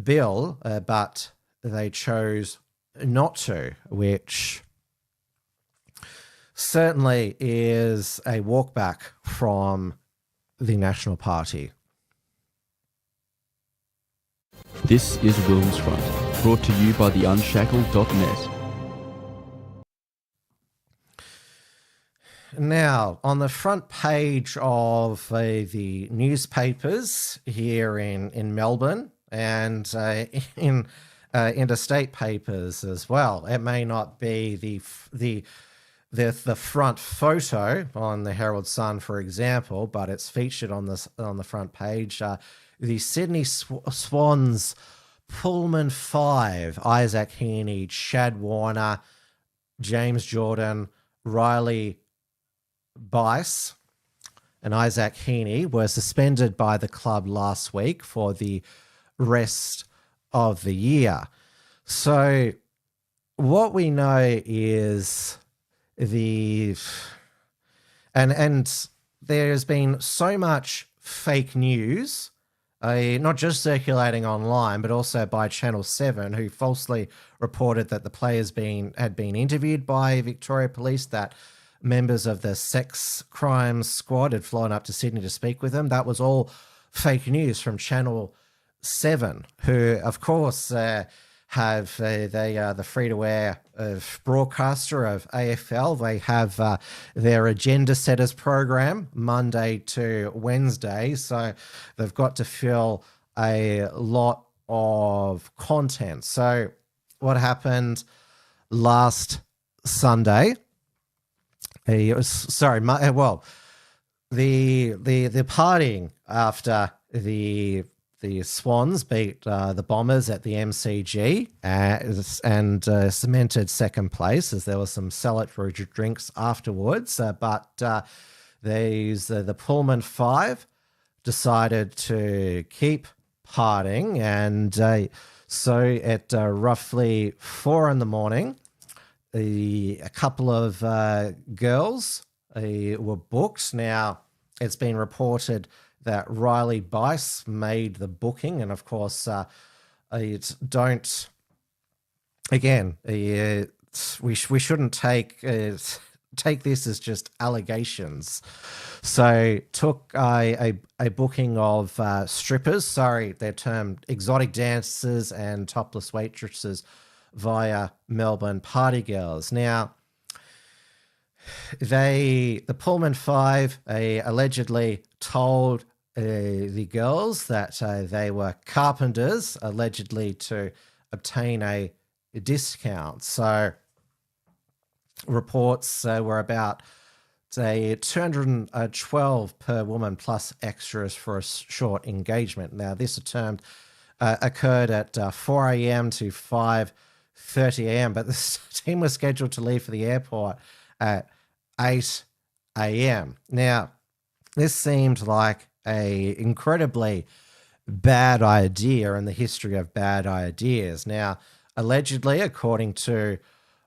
S2: bill, but they chose not to, which certainly is a walkback from the National Party.
S1: This is WilmsFront, brought to you by the Unshackled.net.
S2: Now, on the front page of the newspapers here in Melbourne and in interstate papers as well, it may not be the front photo on the Herald Sun, for example, but it's featured on the front page. the Sydney Swans Pullman 5, Isaac Heaney, Chad Warner, James Jordan, Riley Bice, and Isaac Heaney were suspended by the club last week for the rest of the year. So what we know is and there's been so much fake news, not just circulating online, but also by Channel 7, who falsely reported that the players had been interviewed by Victoria Police, that members of the sex crimes squad had flown up to Sydney to speak with them. That was all fake news from Channel 7, who, of course, they are the free-to-air broadcaster of AFL. They have their agenda setters program Monday to Wednesday, so they've got to fill a lot of content. So what happened last Sunday? The partying after the Swans beat the Bombers at the MCG and cemented second place, as there was some celebratory drinks afterwards. But the Pullman 5 decided to keep partying, and so at roughly 4 a.m, a couple of girls were booked. Now, it's been reported that Riley Bice made the booking, and of course, we shouldn't take this as just allegations. So took a booking of strippers, they're termed exotic dancers and topless waitresses, via Melbourne Party Girls. Now, the Pullman 5 allegedly told the girls that they were carpenters, allegedly to obtain a discount. So reports were about $212 per woman plus extras for a short engagement. Now, this occurred at 4 a.m. to 5:30 a.m, but the team was scheduled to leave for the airport at 8 a.m. Now, this seemed like a incredibly bad idea in the history of bad ideas. Now, allegedly, according to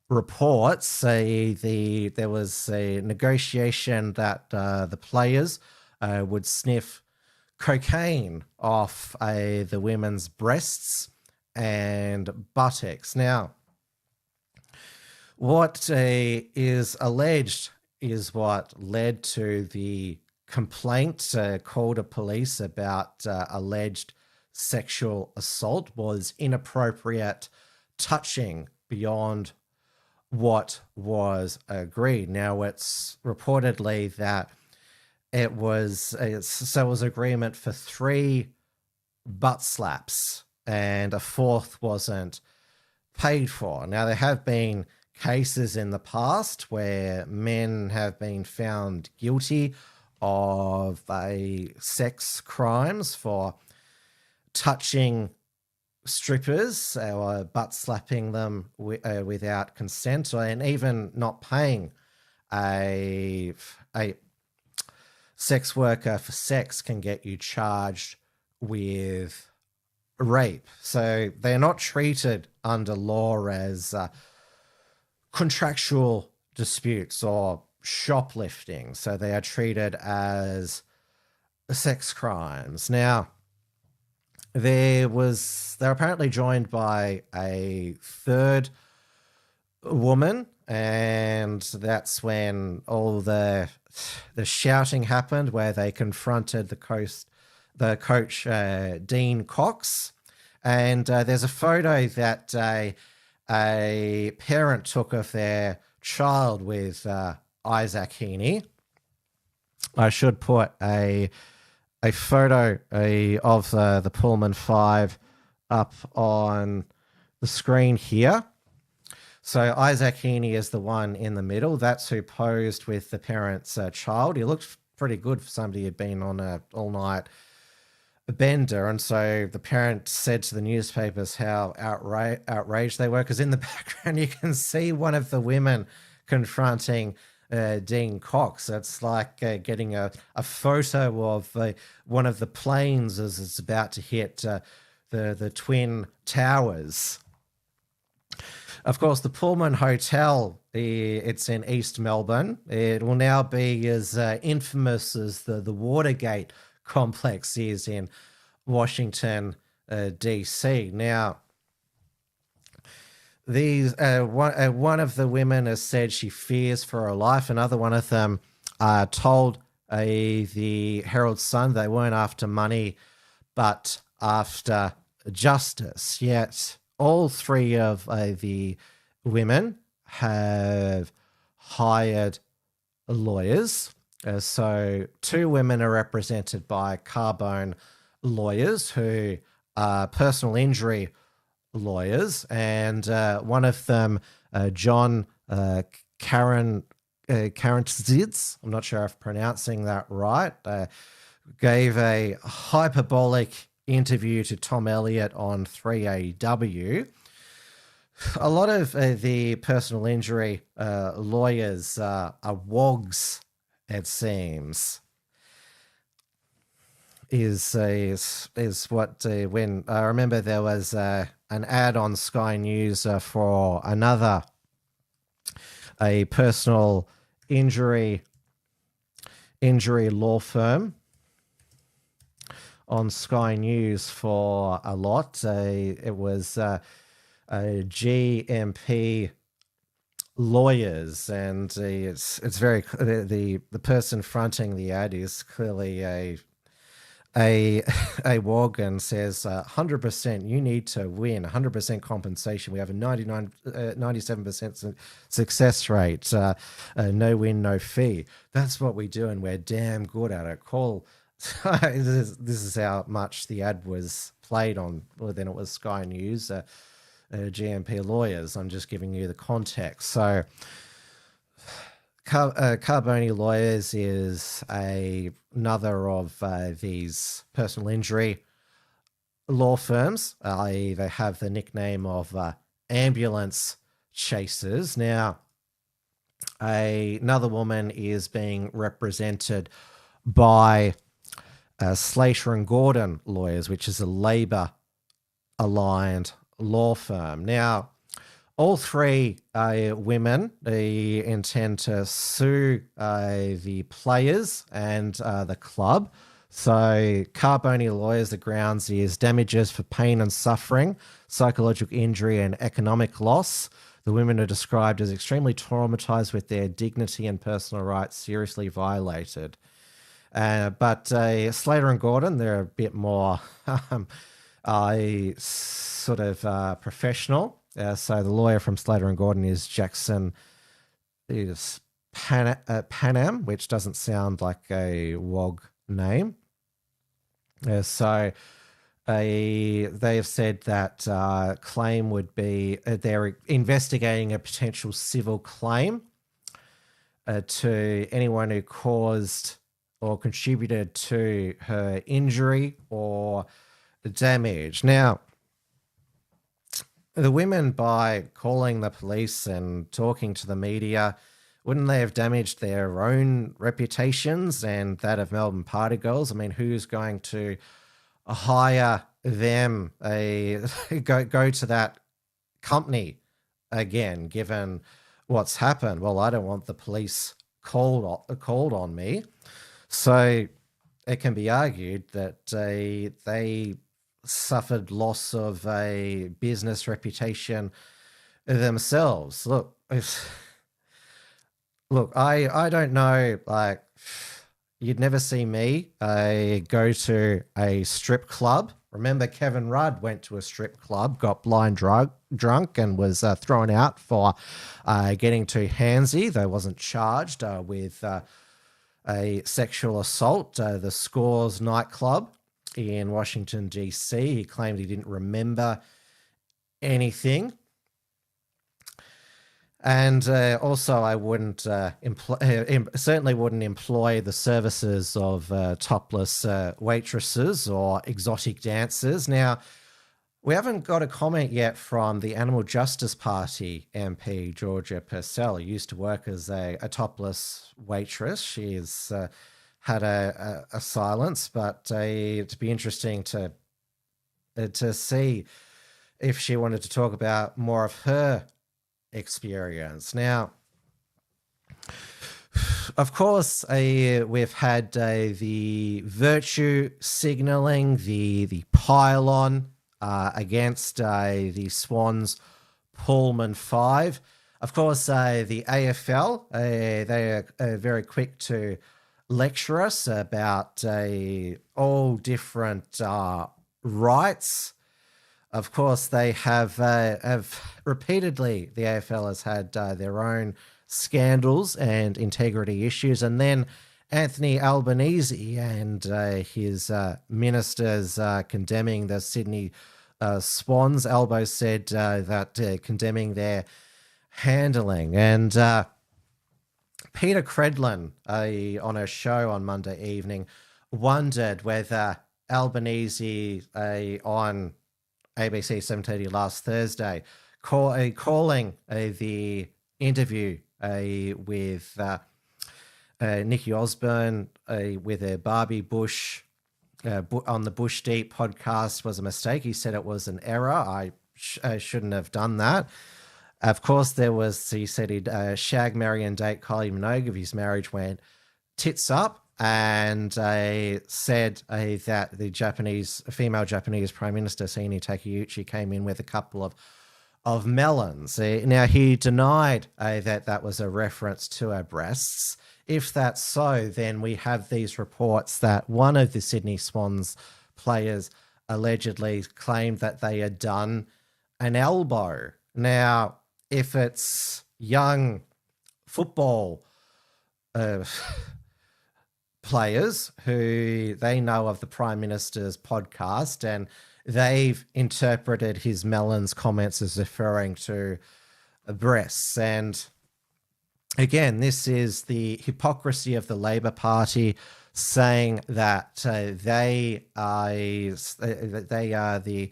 S2: reports, there was a negotiation that the players would sniff cocaine off the women's breasts and buttocks. Now, what is alleged is what led to the complaint called to police about alleged sexual assault was inappropriate touching beyond what was agreed. Now, it's reportedly that it was agreement for 3 butt slaps and a 4th wasn't paid for. Now, there have been cases in the past where men have been found guilty of sex crimes for touching strippers or butt slapping them without consent, and even not paying a sex worker for sex can get you charged with rape. So they're not treated under law as contractual disputes or shoplifting. So they are treated as sex crimes. Now, they're apparently joined by a 3rd woman, and that's when all the shouting happened, where they confronted the coach Dean Cox. And there's a photo that a parent took of their child with Isaac Heaney. I should put a photo of the Pullman 5 up on the screen here. So Isaac Heaney is the one in the middle. That's who posed with the parent's child. He looked pretty good for somebody who'd been on a all-night bender. And so the parent said to the newspapers how outraged they were, because in the background you can see one of the women confronting Dean Cox. It's like getting a photo of one of the planes as it's about to hit the Twin Towers. Of course, the Pullman Hotel, it's in East Melbourne. It will now be as infamous as the Watergate complex is in Washington, D.C. Now, these one of the women has said she fears for her life. Another one of them told the Herald Sun they weren't after money, but after justice. Yet all three of the women have hired lawyers. So two women are represented by Carbone lawyers who are personal injury lawyers, and one of them, John Karantzidze, I'm not sure if I'm pronouncing that right, gave a hyperbolic interview to Tom Elliott on 3AW. A lot of the personal injury lawyers are wogs, it seems. Is what when I remember there was an ad on Sky News for a personal injury law firm on Sky News for a lot. It was a GMP lawyers, and it's very the person fronting the ad is clearly a wog and says 100% you need to win, 100% compensation. We have a 97% success rate, no win, no fee. That's what we do, and we're damn good at it. This is how much the ad was played on. Well, then it was Sky News, GMP lawyers. I'm just giving you the context. So Carbone Lawyers is another of these personal injury law firms. They have the nickname of ambulance chasers. Now, another woman is being represented by Slater and Gordon Lawyers, which is a Labor-aligned law firm. Now, all three women intend to sue the players and the club. So Carbone Lawyers, the grounds is damages for pain and suffering, psychological injury and economic loss. The women are described as extremely traumatized with their dignity and personal rights seriously violated. But Slater and Gordon, they're a bit more sort of professional. So the lawyer from Slater and Gordon is Jackson Panam, which doesn't sound like a WOG name. So they have said that claim would be they're investigating a potential civil claim to anyone who caused or contributed to her injury or damage. Now, the women, by calling the police and talking to the media, wouldn't they have damaged their own reputations and that of Melbourne Party Girls? I mean, who's going to hire them, go to that company again, given what's happened? Well, I don't want the police called on me. So it can be argued that they suffered loss of a business reputation themselves. Look, I don't know, like, you'd never see me go to a strip club. Remember, Kevin Rudd went to a strip club, got blind drunk, and was thrown out for getting too handsy, though wasn't charged with a sexual assault. The Scores nightclub in Washington, D.C. He claimed he didn't remember anything. And also, I wouldn't certainly wouldn't employ the services of topless waitresses or exotic dancers. Now, we haven't got a comment yet from the Animal Justice Party MP, Georgia Purcell, who used to work as a topless waitress. She has had a silence, but it'd be interesting to see if she wanted to talk about more of her experience. Now, of course, we've had the virtue signalling, the pile-on against the Swans Pullman 5. Of course, the AFL, they are very quick to lecture us about all different rights. Of course, they have repeatedly, the AFL has had their own scandals and integrity issues. And then Anthony Albanese and his ministers condemning the Sydney Swans. Albo said that condemning their handling. And Peter Credlin, on a show on Monday evening, wondered whether Albanese on ABC 7:30 last Thursday, calling the interview with Nikki Osborne with a Barbie Bush on the Bush Deep podcast was a mistake. He said it was an error. I shouldn't have done that. Of course, he said he'd shag, marry and date Kylie Minogue if his marriage went tits up, and said that the female Japanese Prime Minister, Sini Takeuchi, came in with a couple of melons. Now, he denied that was a reference to her breasts. If that's so, then we have these reports that one of the Sydney Swans players allegedly claimed that they had done an elbow. Now, if it's young football players who they know of the Prime Minister's podcast and they've interpreted his melons comments as referring to breasts. And again, this is the hypocrisy of the Labor Party saying that they are the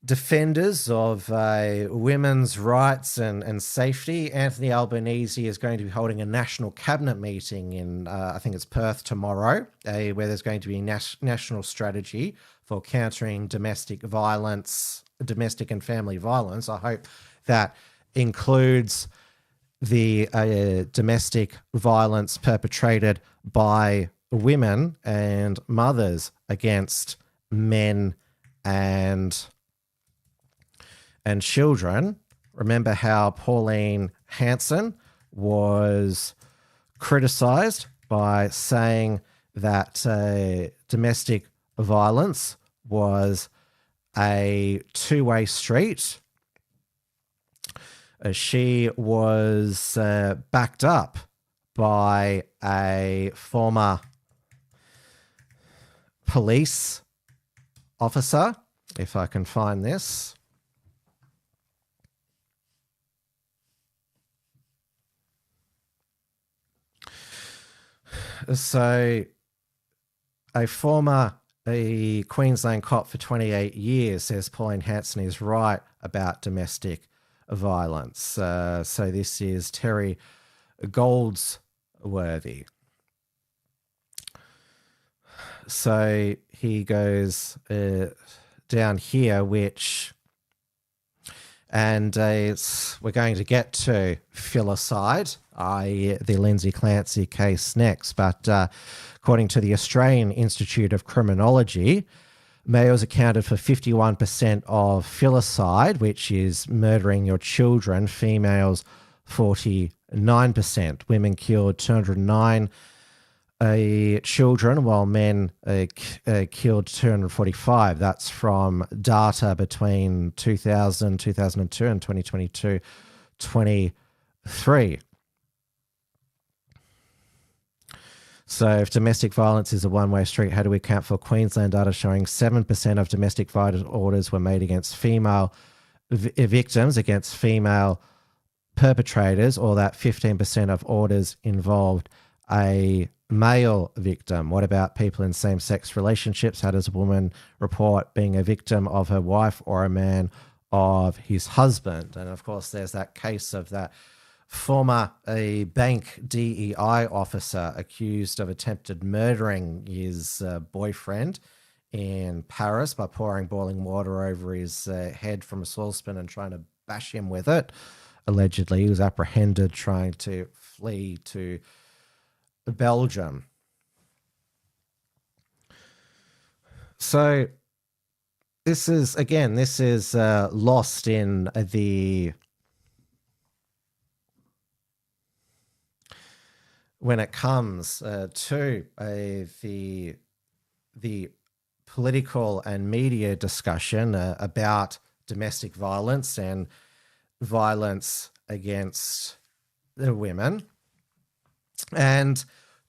S2: defenders of women's rights and safety. Anthony Albanese is going to be holding a national cabinet meeting in, I think it's Perth tomorrow, where there's going to be a national strategy for countering domestic violence, domestic and family violence. I hope that includes the domestic violence perpetrated by women and mothers against men and children. Remember how Pauline Hanson was criticised by saying that domestic violence was a two-way street. She was backed up by a former police officer, if I can find this. So a Queensland cop for 28 years says Pauline Hanson is right about domestic violence. So this is Terry Goldsworthy. So he goes down here, and we're going to get to filicide, i.e. the Lindsay Clancy case next. But according to the Australian Institute of Criminology, males accounted for 51% of filicide, which is murdering your children. Females, 49%. Women killed 209 children, while men killed 245. That's from data between 2000, 2002 and 2022, 23. So if domestic violence is a one-way street, how do we account for Queensland data showing 7% of domestic violence orders were made against female victims, against female perpetrators, or that 15% of orders involved a male victim? What about people in same-sex relationships? How does a woman report being a victim of her wife or a man of his husband? And of course, there's that case of that former bank DEI officer accused of attempted murdering his boyfriend in Paris by pouring boiling water over his head from a saucepan and trying to bash him with it. Allegedly, he was apprehended trying to flee to Belgium. So this is lost in the, when it comes to the political and media discussion about domestic violence and violence against the women. And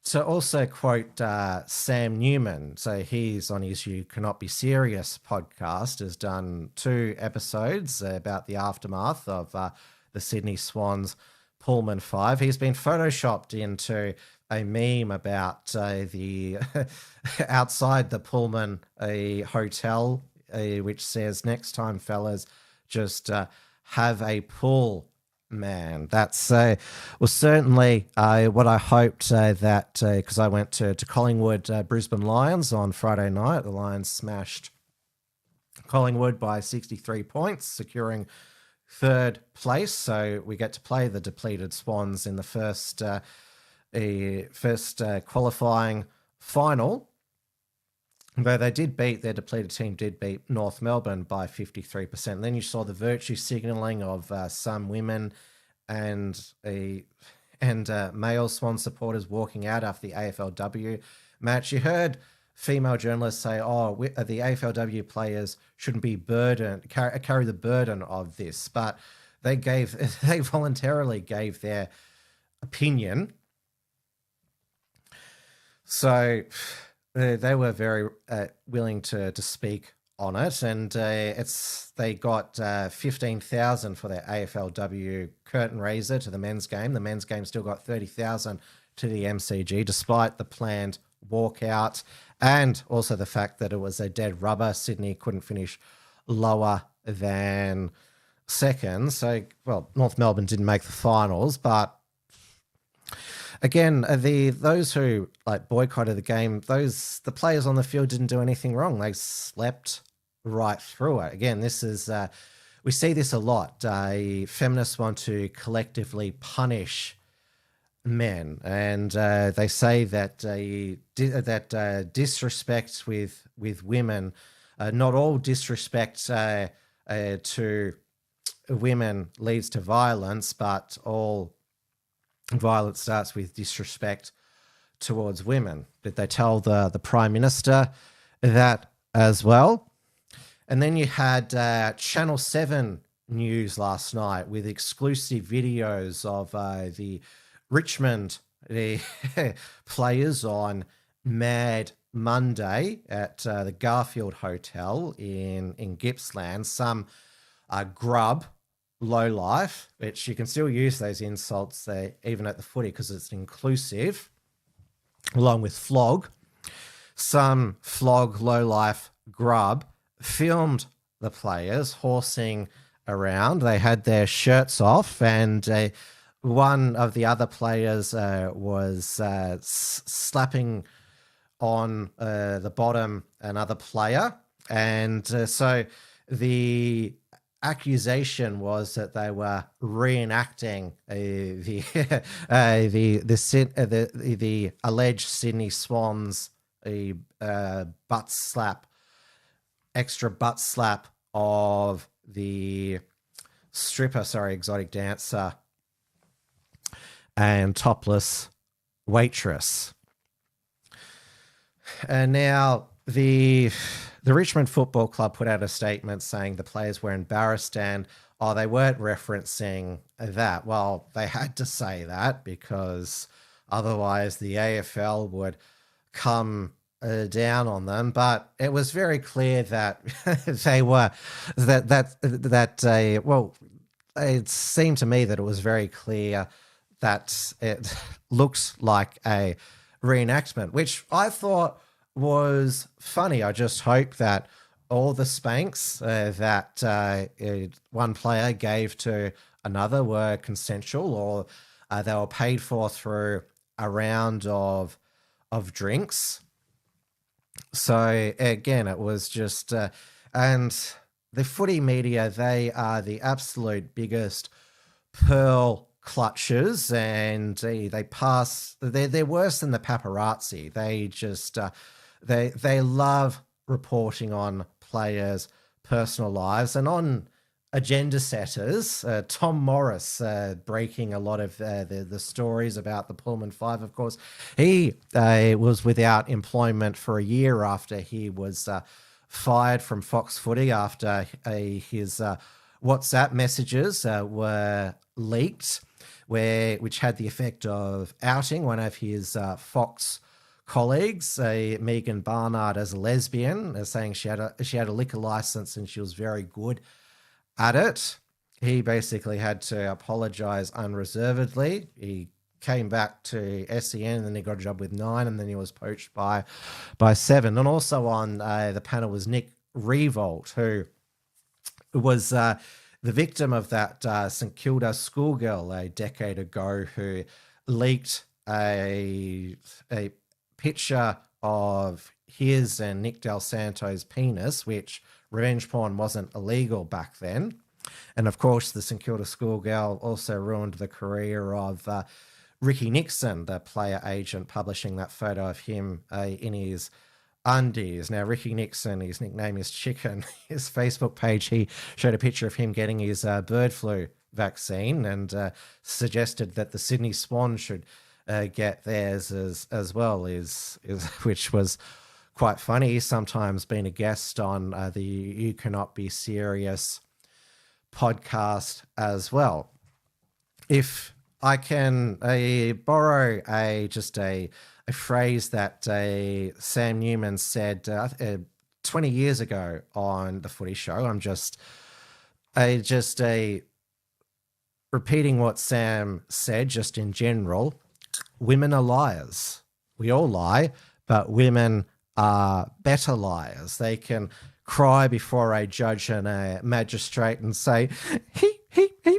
S2: to also quote Sam Newman, so he's on his You Cannot Be Serious podcast, has done 2 episodes about the aftermath of the Sydney Swans Pullman 5. He's been photoshopped into a meme about the outside the Pullman hotel, which says, "Next time, fellas, just have a pool, man." That's certainly what I hoped that, because I went to Collingwood Brisbane Lions on Friday night. The Lions smashed Collingwood by 63 points, securing 3rd place. So we get to play the depleted Swans in the first qualifying final. Though they did beat, their depleted team did beat North Melbourne by 53%. Then you saw the virtue signalling of some women and male Swan supporters walking out after the AFLW match. You heard female journalists say, the AFLW players shouldn't be carry the burden of this. But they voluntarily gave their opinion. So they were very willing to speak on it, and they got 15,000 for their AFLW curtain raiser to the men's game. The men's game still got 30,000 to the MCG, despite the planned walkout, and also the fact that it was a dead rubber. Sydney couldn't finish lower than 2nd. So, well, North Melbourne didn't make the finals, but again, those who boycotted the game, the players on the field didn't do anything wrong. They slept right through it. Again, this is we see this a lot. Feminists want to collectively punish men, and they say that disrespect with women, not all disrespect to women leads to violence, but all violence starts with disrespect towards women. Did they tell the Prime Minister that as well? And then you had Channel 7 News last night with exclusive videos of the Richmond players on Mad Monday at the Garfield Hotel in Gippsland. Some grub, low life, which you can still use those insults there, even at the footy, because it's inclusive, along with flog. Some flog, low life grub filmed the players horsing around. They had their shirts off, and one of the other players was slapping on the bottom another player, and so the accusation was that they were reenacting the alleged Sydney Swans extra butt slap of the exotic dancer and topless waitress. And now the Richmond Football Club put out a statement saying the players were embarrassed and they weren't referencing that. Well, they had to say that because otherwise the AFL would come down on them. But it was very clear that they were it seemed to me that it was very clear that it looked like a reenactment, which I thought was funny. I just hope that all the spanks that one player gave to another were consensual, or they were paid for through a round of drinks. So again, it was just and the footy media, they are the absolute biggest pearl clutchers, and they're worse than the paparazzi. They just they love reporting on players' personal lives and on agenda setters. Tom Morris breaking a lot of the stories about the Pullman Five, of course. He was without employment for a year after he was fired from Fox Footy after his WhatsApp messages were leaked, which had the effect of outing one of his Fox colleagues, Megan Barnard, as a lesbian, saying she had a liquor license and she was very good at it. He basically had to apologize unreservedly. He came back to SEN, and then he got a job with 9, and then he was poached by 7. And also on the panel was Nick Revolt, who was the victim of that St Kilda schoolgirl a decade ago who leaked a picture of his and Nick Del Santo's penis, which revenge porn wasn't illegal back then. And of course, the St Kilda schoolgirl also ruined the career of Ricky Nixon, the player agent, publishing that photo of him in his undies. Now, Ricky Nixon, his nickname is Chicken. His Facebook page, he showed a picture of him getting his bird flu vaccine and suggested that the Sydney Swan should get theirs as well, which was quite funny. He's sometimes been a guest on the You Cannot Be Serious podcast as well. If I can borrow a phrase that Sam Newman said 20 years ago on the Footy Show. I'm just repeating what Sam said, just in general. Women are liars. We all lie, but women are better liars. They can cry before a judge and a magistrate and say, he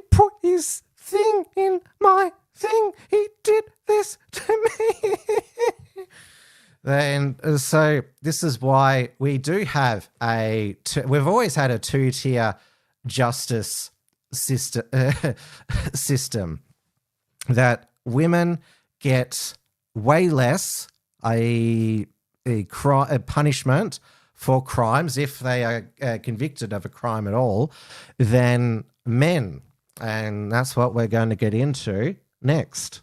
S2: put his thing in my thing. He did this to me. And so this is why we do have we've always had a 2-tier justice system that women get way less a punishment for crimes, if they are convicted of a crime at all, than men. And that's what we're going to get into next.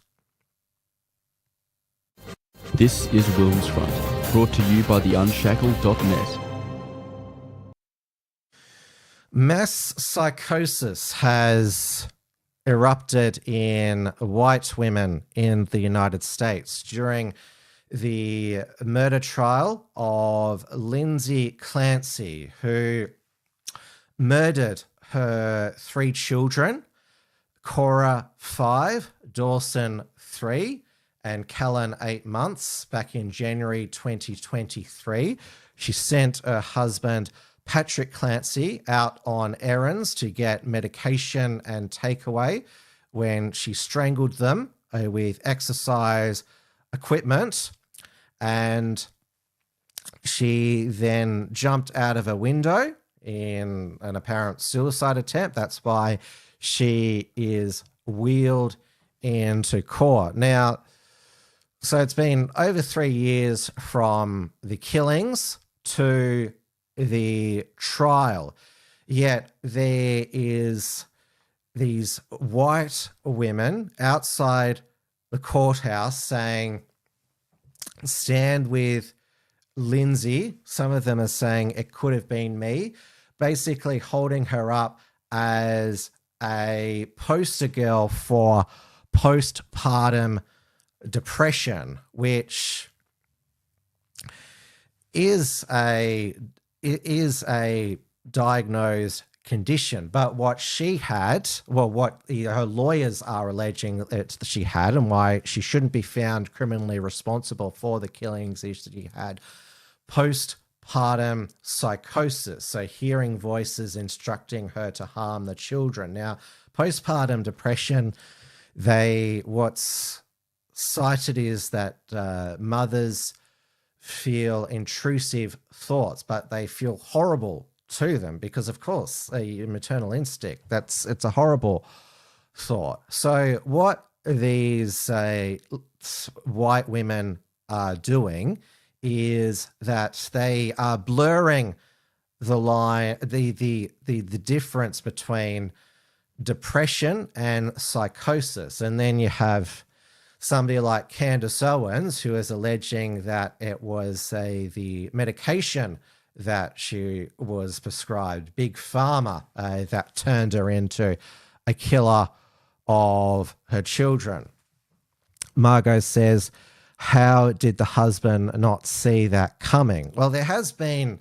S1: This is WilmsFront, brought to you by the Unshackled.net.
S2: Mass psychosis has erupted in white women in the United States during the murder trial of Lindsay Clancy, who murdered her 3 children, Cora 5, Dawson 3, and Callan 8 months, back in January 2023. She sent her husband, Patrick Clancy, out on errands to get medication and takeaway when she strangled them with exercise equipment, and she then jumped out of a window in an apparent suicide attempt. That's why she is wheeled into court. Now, so it's been over 3 years from the killings to the trial, yet there is these white women outside the courthouse saying, stand with Lindsay. Some of them are saying it could have been me, basically holding her up as a poster girl for postpartum depression, which is a diagnosed condition. But what she had, well, what her lawyers are alleging that she had, and why she shouldn't be found criminally responsible for the killings, is that she had postpartum psychosis, so hearing voices instructing her to harm the children. Now, postpartum depression, what's cited is that mothers feel intrusive thoughts, but they feel horrible to them because, of course, a maternal instinct, it's a horrible thought. So what these white women are doing is that they are blurring the line, the difference between depression and psychosis. And then you have somebody like Candace Owens, who is alleging that it was the medication that she was prescribed, Big Pharma, that turned her into a killer of her children. Margot says, how did the husband not see that coming? Well, there has been,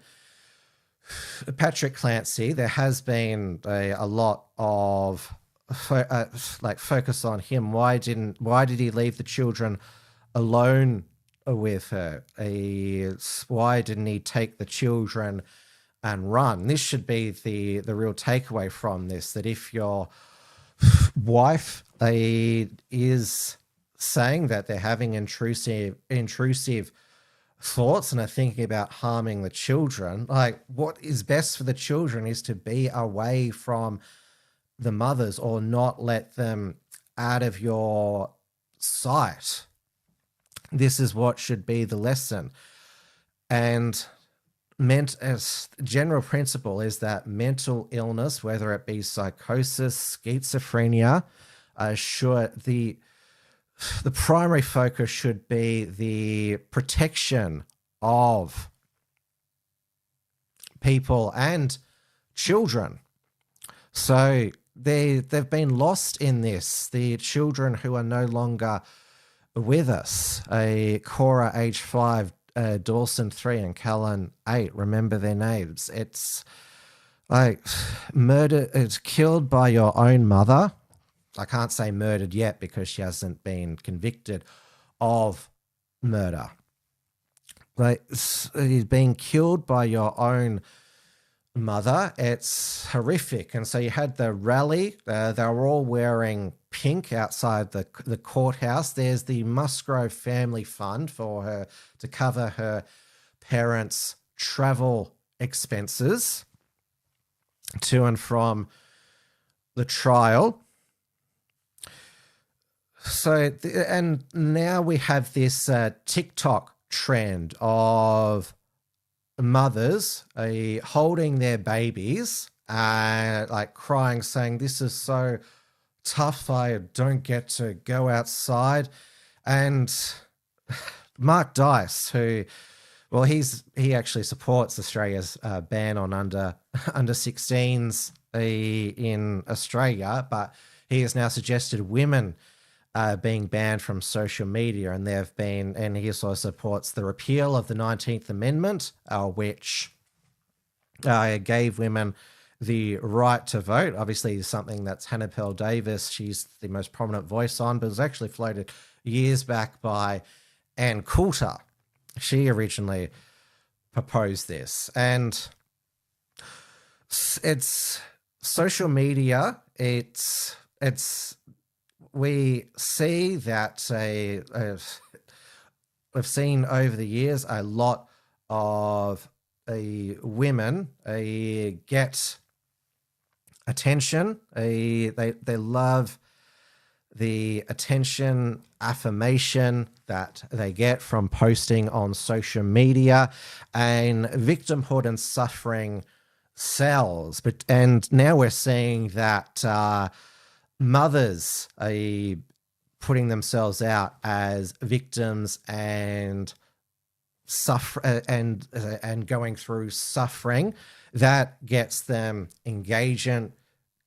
S2: Patrick Clancy, there has been a lot of focus on him. Why did he leave the children alone with her? Why didn't he take the children and run? This should be the real takeaway from this, that if your wife is saying that they're having intrusive thoughts and are thinking about harming the children, like, what is best for the children is to be away from the mothers or not let them out of your sight. This is what should be the lesson. And as general principle is that mental illness, whether it be psychosis, schizophrenia, the primary focus should be the protection of people and children. So they've been lost in this. The children who are no longer with us, Cora, age 5, Dawson, 3, and Callan, 8. Remember their names. It's like murder. It's killed by your own mother. I can't say murdered yet because she hasn't been convicted of murder. Like, being killed by your own mother, it's horrific. And so you had the rally. They were all wearing pink outside the courthouse. There's the Musgrove Family Fund for her to cover her parents' travel expenses to and from the trial. So, and now we have this TikTok trend of mothers holding their babies, like crying, saying, "This is so tough, I don't get to go outside." And Mark Dice, he actually supports Australia's ban on under 16s in Australia, but he has now suggested women being banned from social media, and and he also supports the repeal of the 19th Amendment, which gave women the right to vote. Obviously, something that's Hannah Pearl Davis, she's the most prominent voice on, but it was actually floated years back by Ann Coulter. She originally proposed this, and it's social media. We see that we've seen over the years a lot of women get attention. They love the attention, affirmation that they get from posting on social media, and victimhood and suffering sells. And now we're seeing that mothers are putting themselves out as victims and and going through suffering. That gets them engagement,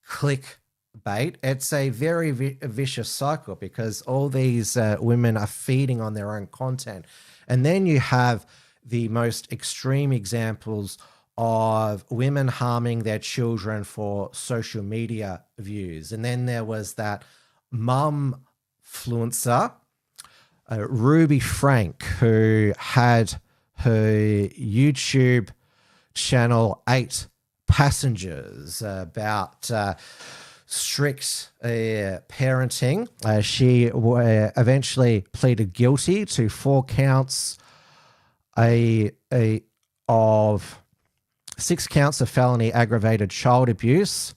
S2: clickbait. It's a very vicious cycle because all these women are feeding on their own content. And then you have the most extreme examples of women harming their children for social media views. And then there was that mum-fluencer, Ruby Frank, who had her YouTube channel 8 Passengers about strict parenting. She eventually pleaded guilty to 4 counts of 6 counts of felony aggravated child abuse.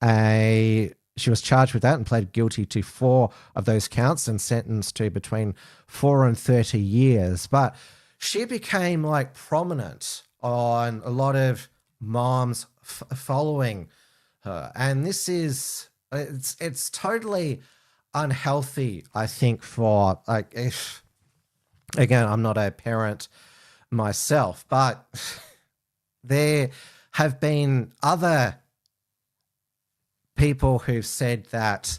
S2: She was charged with that and pleaded guilty to 4 of those counts and sentenced to between 4 and 30 years. But she became like prominent on a lot of moms following her. And this is, it's totally unhealthy, I think, for, like, if, again, I'm not a parent myself, but there have been other people who've said that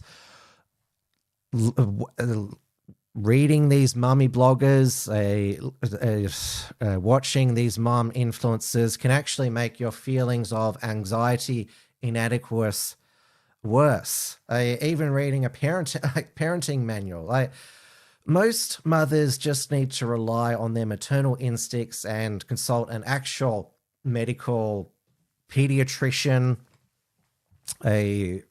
S2: reading these mummy bloggers, watching these mum influencers can actually make your feelings of anxiety, inadequacy worse. Even reading a parenting manual. Most mothers just need to rely on their maternal instincts and consult an actual medical pediatrician, a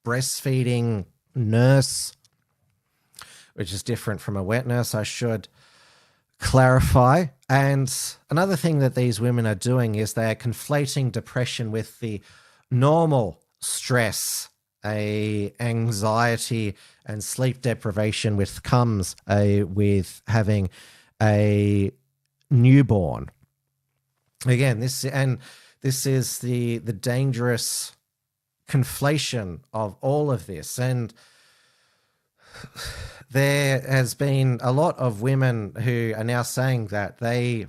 S2: breastfeeding nurse, which is different from a wet nurse, I should clarify. And another thing that these women are doing is they are conflating depression with the normal stress, anxiety and sleep deprivation which comes with having a newborn. Again, this is the dangerous conflation of all of this. And there has been a lot of women who are now saying that they're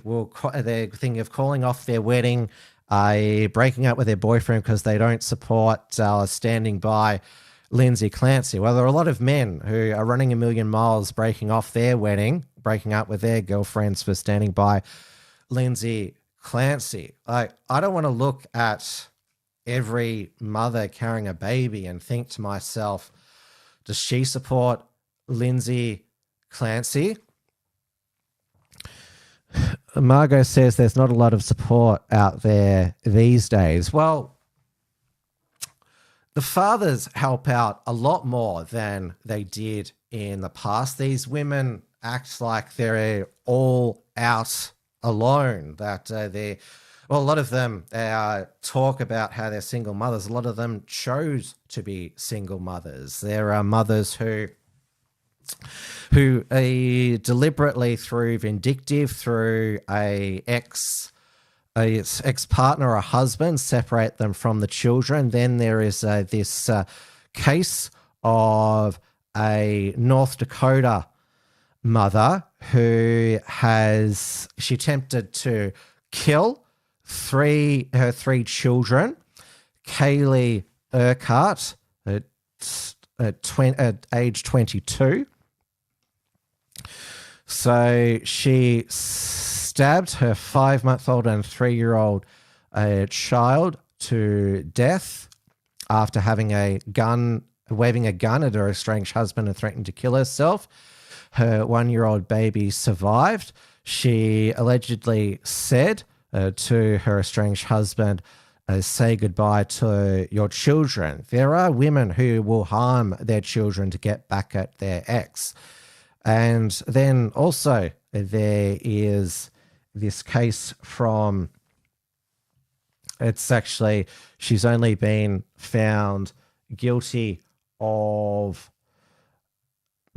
S2: thinking of calling off their wedding, breaking up with their boyfriend because they don't support standing by Lindsay Clancy. Well, there are a lot of men who are running a million miles breaking off their wedding, breaking up with their girlfriends for standing by Lindsay Clancy. I don't want to look at every mother carrying a baby and think to myself, does she support Lindsay Clancy? Margot says there's not a lot of support out there these days. Well, the fathers help out a lot more than they did in the past. These women act like they're all out alone, that a lot of them talk about how they're single mothers. A lot of them chose to be single mothers. There are mothers who deliberately, through vindictive, through a ex-partner or a husband, separate them from the children. Then there is this case of a North Dakota mother who she attempted to kill her 3 children. Kaylee Urquhart at age 22. So she stabbed her 5-month-old and 3-year-old child to death after waving a gun at her estranged husband and threatening to kill herself. Her 1-year-old baby survived. She allegedly said to her estranged husband, say goodbye to your children. There are women who will harm their children to get back at their ex. And then also there is this case she's only been found guilty of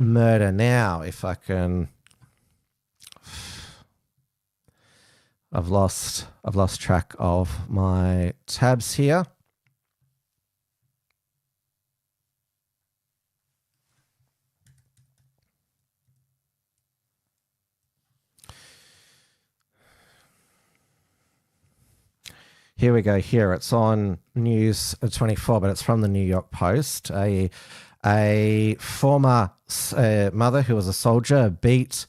S2: murder now. If I can, I've lost track of my tabs here. Here we go. Here it's on News 24, but it's from the New York Post. A former mother who was a soldier beat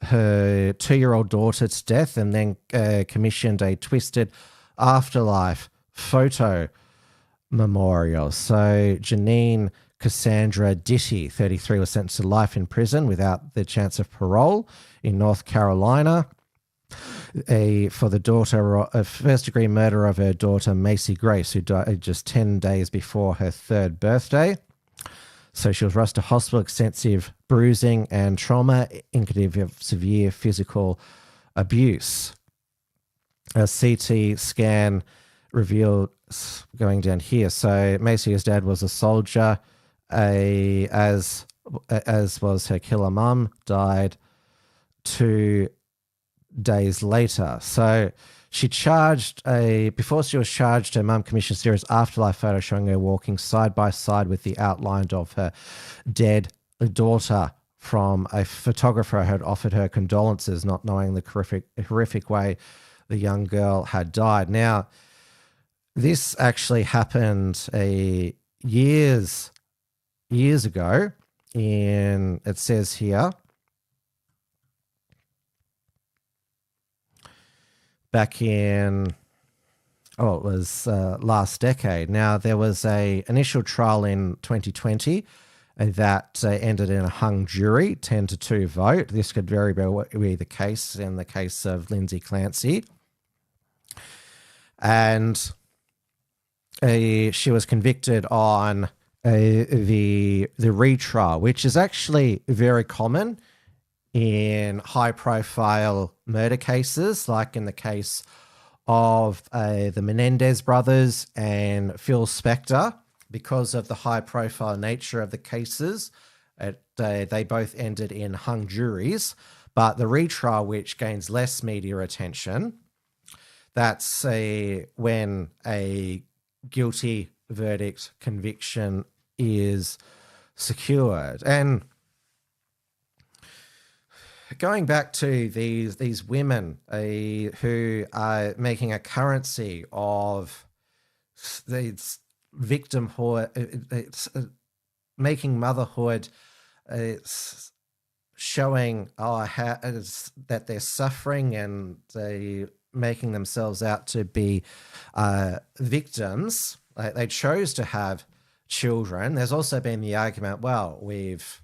S2: her 2-year-old daughter to death and then commissioned a twisted afterlife photo memorial. So Janine Cassandra Ditty, 33, was sentenced to life in prison without the chance of parole in North Carolina for the daughter, a first-degree murder of her daughter, Macy Grace, who died just 10 days before her 3rd birthday. So she was rushed to hospital, extensive bruising and trauma, indicative of severe physical abuse. A CT scan revealed, going down here, so Macy's dad was a soldier, as was her killer mum, died 2 days later. So she charged before she was charged, her mum commissioned a series of afterlife photos showing her walking side by side with the outline of her dead daughter from a photographer who had offered her condolences, not knowing the horrific way the young girl had died. Now, this actually happened years ago. It says here, back in, it was last decade. Now, there was a initial trial in 2020 that ended in a hung jury, 10-2 vote. This could very well be the case in the case of Lindsay Clancy. And she was convicted on the retrial, which is actually very common in high-profile murder cases, like in the case of the Menendez brothers and Phil Spector. Because of the high-profile nature of the cases, they both ended in hung juries. But the retrial, which gains less media attention, that's when a guilty verdict conviction is secured. And going back to these women who are making a currency of these victimhood, it's making motherhood, it's showing that they're suffering and they making themselves out to be victims. They chose to have children. There's also been the argument, well, we've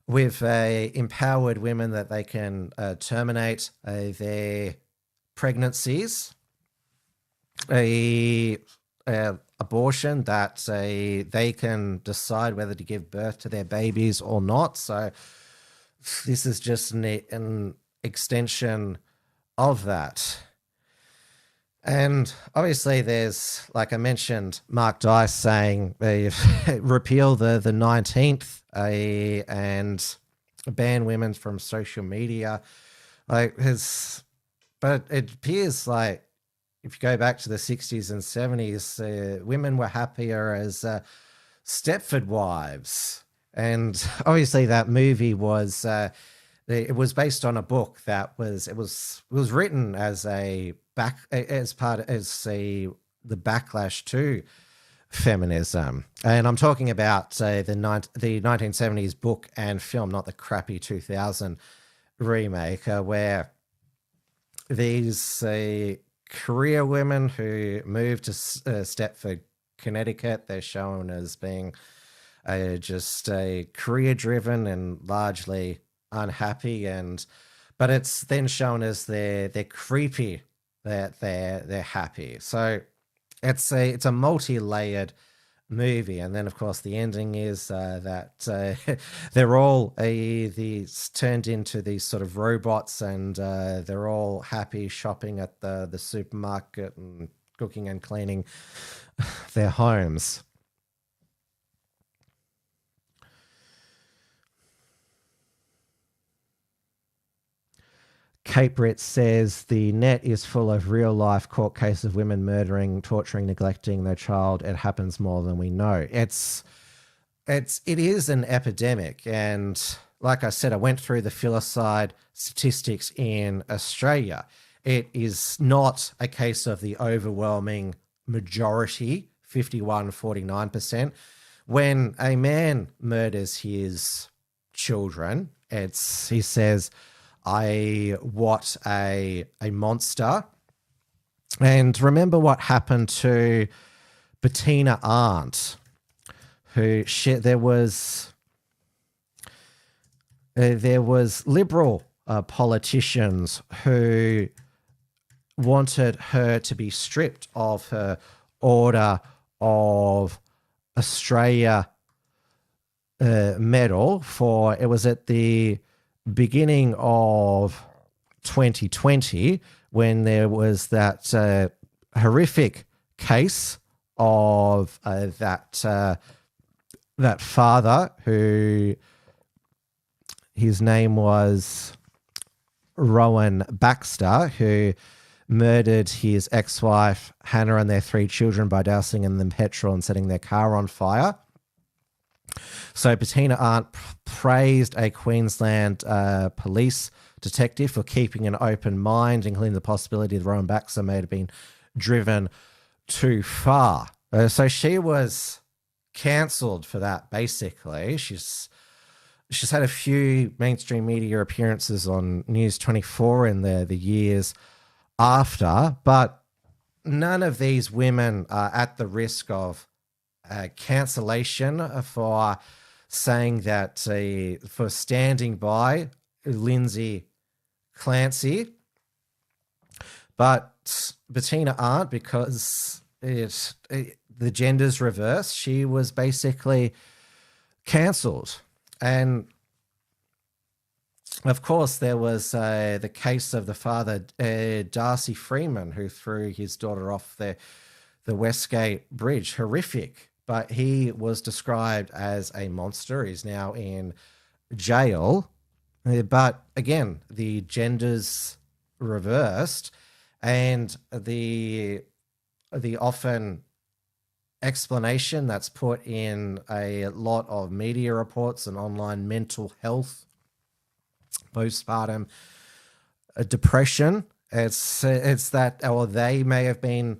S2: empowered women that they can terminate their pregnancies, abortion, that they can decide whether to give birth to their babies or not. So this is just an extension of that. And obviously there's, like I mentioned, Mark Dice saying repeal the 19th and ban women from social media. But it appears like if you go back to the 60s and 70s, women were happier as Stepford wives. And obviously that movie was it was based on a book that was written as the backlash to feminism. And I'm talking about the 1970s book and film, not the crappy 2000 remake, where these career women who moved to Stepford, Connecticut, they're shown as being just career driven and largely unhappy, but it's then shown as they're creepy, that they're happy. So it's a multi-layered movie. And then of course the ending is that they're all turned into these sort of robots, and they're all happy shopping at the supermarket and cooking and cleaning their homes. Kate Britt says the net is full of real-life court cases of women murdering, torturing, neglecting their child. It happens more than we know. It is an epidemic, and like I said, I went through the filicide statistics in Australia. It is not a case of the overwhelming majority, 51-49%. When a man murders his children, he says, what a monster. And remember what happened to Bettina Arndt, there was liberal politicians who wanted her to be stripped of her Order of Australia medal it was at the beginning of 2020 when there was that horrific case of that father who his name was Rowan Baxter, who murdered his ex-wife Hannah and their 3 children by dousing them in petrol and setting their car on fire. So Bettina Arndt praised a Queensland police detective for keeping an open mind, including the possibility that Rowan Baxter may have been driven too far. So she was cancelled for that, basically. She's had a few mainstream media appearances on News 24 in the years after, but none of these women are at the risk of cancellation for saying that, for standing by Lindsay Clancy. But Bettina Arndt, because the gender's reversed, she was basically cancelled. And of course, there was the case of the father, Darcy Freeman, who threw his daughter off the Westgate Bridge. Horrific. But he was described as a monster. He's now in jail. But again, the gender's reversed, and the often explanation that's put in a lot of media reports and online mental health, postpartum depression, it's that, or they may have been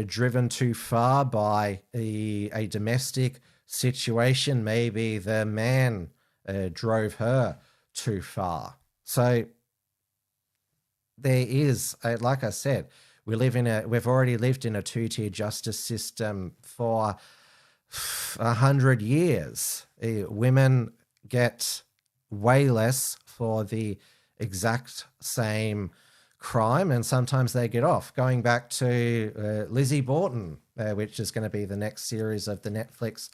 S2: driven too far by a domestic situation. Maybe the man drove her too far. So there is, like I said, we've already lived in a 2-tier justice system for 100 years. Women get way less for the exact same crime, and sometimes they get off. Going back to Lizzie Borden, which is going to be the next series of the Netflix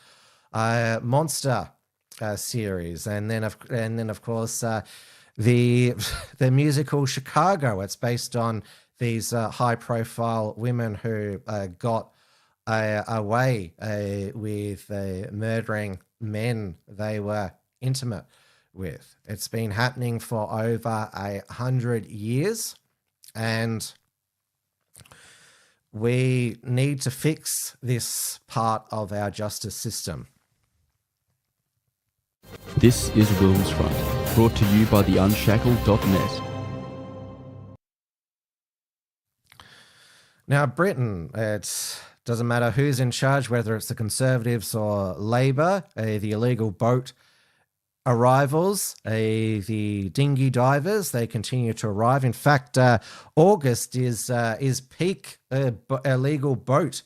S2: Monster series, and then of course the musical Chicago. It's based on these high-profile women who got away with murdering men they were intimate with. It's been happening for over 100 years, and we need to fix this part of our justice system.
S1: This is WilmsFront, brought to you by the Unshackled.net.
S2: Now, Britain, it doesn't matter who's in charge, whether it's the Conservatives or Labor, the illegal boat arrivals, the dinghy divers, they continue to arrive. In fact, August is peak illegal boat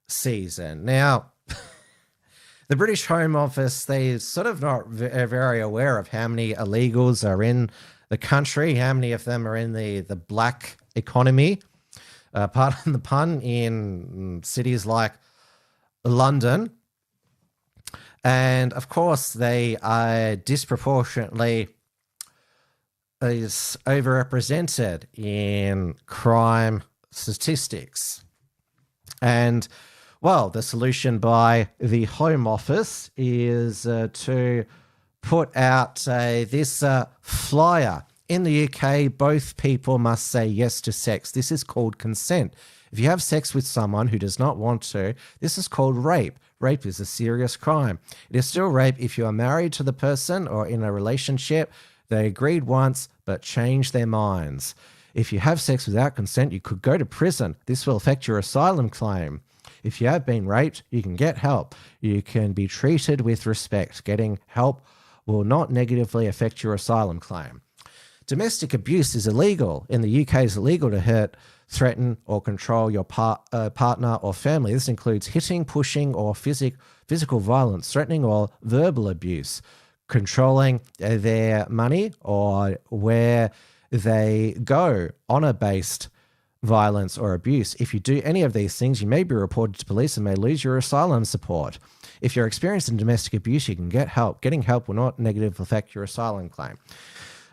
S2: season. Now, the British Home Office, they're sort of not very aware of how many illegals are in the country, how many of them are in the black economy. Pardon the pun, in cities like London. And of course, they are disproportionately overrepresented in crime statistics. And, well, the solution by the Home Office is to put out this flyer. In the UK, both people must say yes to sex. This is called consent. If you have sex with someone who does not want to, this is called rape. Rape is a serious crime. It is still rape if you are married to the person or in a relationship. They agreed once but changed their minds. If you have sex without consent, you could go to prison. This will affect your asylum claim. If you have been raped, you can get help. You can be treated with respect. Getting help will not negatively affect your asylum claim. Domestic abuse is illegal. In the UK, it's illegal to hurt, threaten, or control your partner or family. This includes hitting, pushing, or physical violence, threatening, or verbal abuse, controlling their money or where they go, honour-based violence or abuse. If you do any of these things, you may be reported to police and may lose your asylum support. If you're experiencing domestic abuse, you can get help. Getting help will not negatively affect your asylum claim.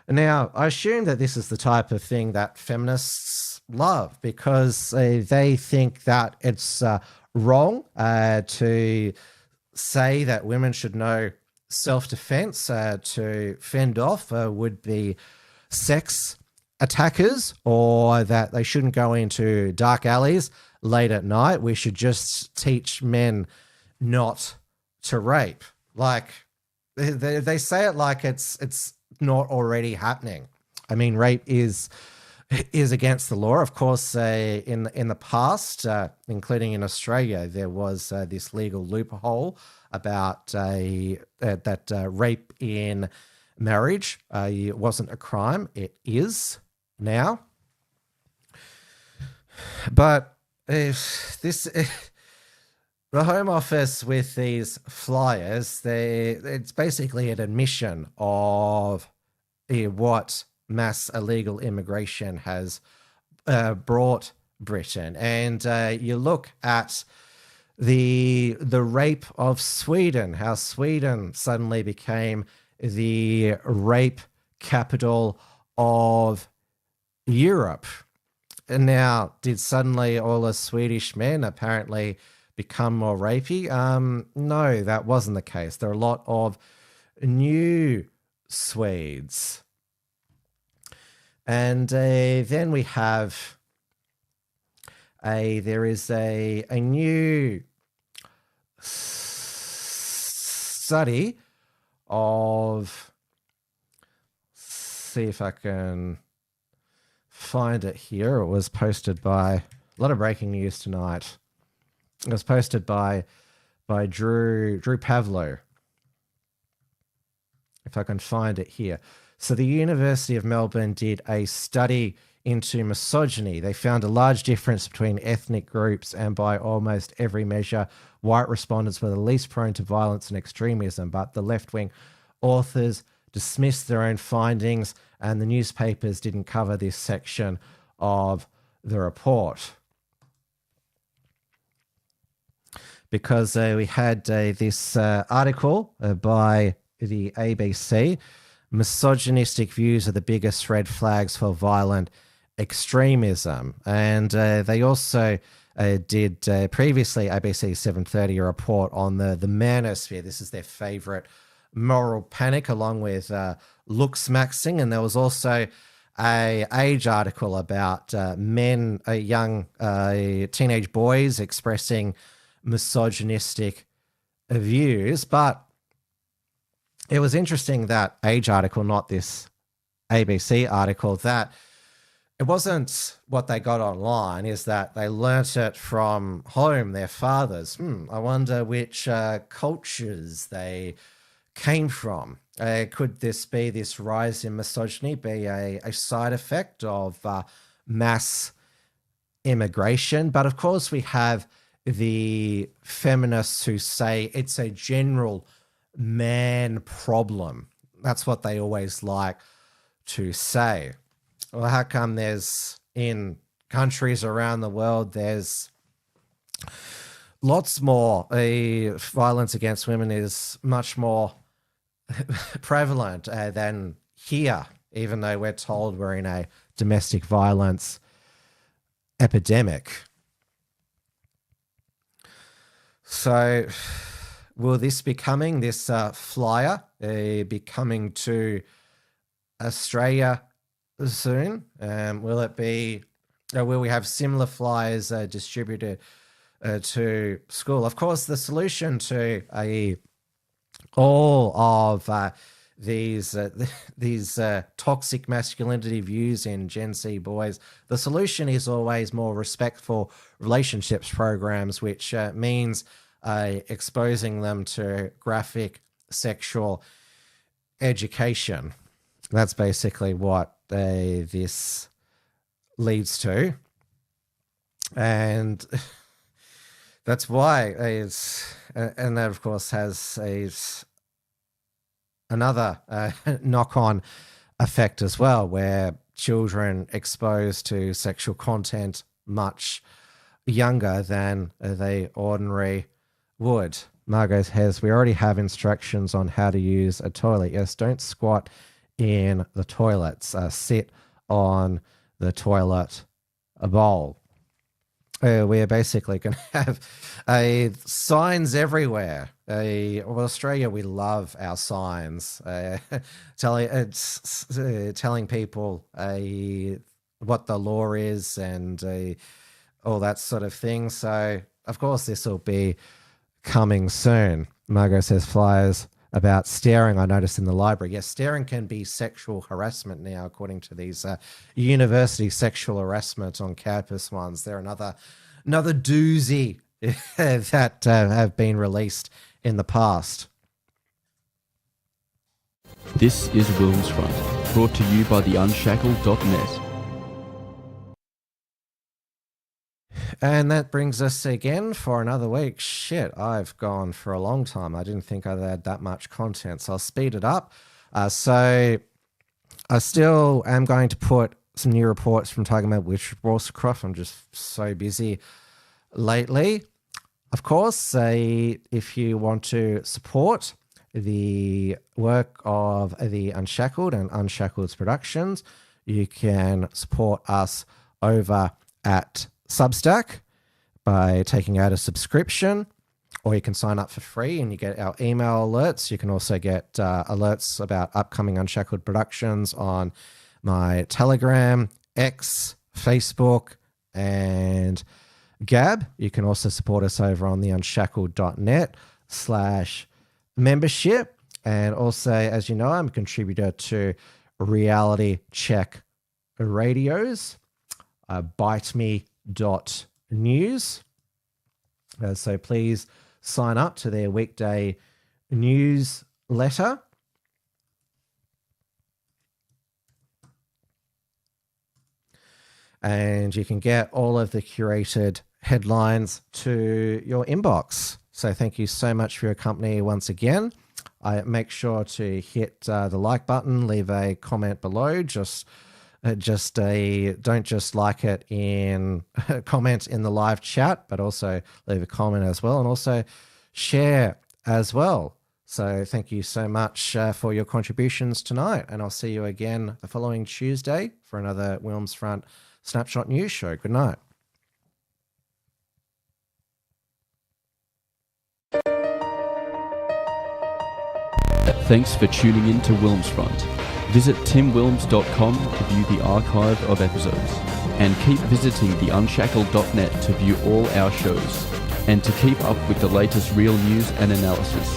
S2: Now, I assume that this is the type of thing that feminists love because they think that it's wrong to say that women should know self-defense to fend off would-be sex attackers, or that they shouldn't go into dark alleys late at night. We should just teach men not to rape. Like, they say it like it's not already happening. I mean, rape is against the law. Of course, in the past, including in Australia, there was this legal loophole about that rape in marriage it wasn't a crime. It is now. But if this... The Home Office with these flyers, it's basically an admission of what mass illegal immigration has brought Britain. And you look at the rape of Sweden, how Sweden suddenly became the rape capital of Europe. And now, did suddenly all the Swedish men apparently become more rapey? No, that wasn't the case. There are a lot of new Swedes. And then we have there is a new study of, see if I can find it here. It was posted by, a lot of breaking news tonight. It was posted by Drew Pavlo. If I can find it here. So the University of Melbourne did a study into misogyny. They found a large difference between ethnic groups, and by almost every measure, white respondents were the least prone to violence and extremism. But the left-wing authors dismissed their own findings, and the newspapers didn't cover this section of the report. Because we had this article by the ABC, misogynistic views are the biggest red flags for violent extremism. And they also did previously, ABC 730, a report on the manosphere. This is their favourite moral panic, along with looks maxing. And there was also a age article about men, young teenage boys expressing misogynistic views. But it was interesting, that age article, not this ABC article, that it wasn't what they got online, is that they learnt it from home, their fathers. I wonder which cultures they came from. Could this rise in misogyny be a side effect of mass immigration? But of course we have the feminists who say it's a general man problem. That's what they always like to say. Well, how come there's, in countries around the world, there's lots more violence against women is much more prevalent than here, even though we're told we're in a domestic violence epidemic. So will this be coming, this flyer be coming to Australia soon? Will it be, will we have similar flyers distributed to school? Of course, the solution to all of these toxic masculinity views in Gen Z boys, the solution is always more respectful relationships programs, which means exposing them to graphic sexual education. That's basically what this leads to. And that's why and that of course has another knock-on effect as well, where children exposed to sexual content much younger than they ordinarily would. Margot says, we already have instructions on how to use a toilet. Yes, don't squat in the toilets. Sit on the toilet bowl. We're basically going to have signs everywhere. Australia, we love our signs, telling people what the law is and all that sort of thing. So, of course, this will be coming soon. Margot says flyers about staring, I noticed in the library. Yes, staring can be sexual harassment now, according to these university sexual harassment on campus ones. They're another doozy that have been released in the past.
S1: This is WilmsFront, brought to you by the Unshackled.net.
S2: And that brings us again for another week. Shit, I've gone for a long time. I didn't think I'd had that much content, so I'll speed it up. So I still am going to put some new reports from Tiger Med with Rawscroft. I'm just so busy lately. Of course, if you want to support the work of the Unshackled and Unshackled's productions, you can support us over at Substack by taking out a subscription, or you can sign up for free and you get our email alerts. You can also get alerts about upcoming Unshackled productions on my Telegram, X, Facebook, and Gab. You can also support us over on the unshackled.net/membership. And also, as you know, I'm a contributor to Reality Check Radios, biteme.news. So please sign up to their weekday newsletter. And you can get all of the curated headlines to your inbox. So thank you so much for your company once again. Make sure to hit the like button, leave a comment below. Don't just like it in comment in the live chat, but also leave a comment as well, and also share as well. So thank you so much for your contributions tonight, and I'll see you again the following Tuesday for another WilmsFront Snapshot News Show. Good night.
S1: Thanks for tuning in to WilmsFront. Visit timwilms.com to view the archive of episodes, and keep visiting the Unshackled.net to view all our shows, and to keep up with the latest real news and analysis.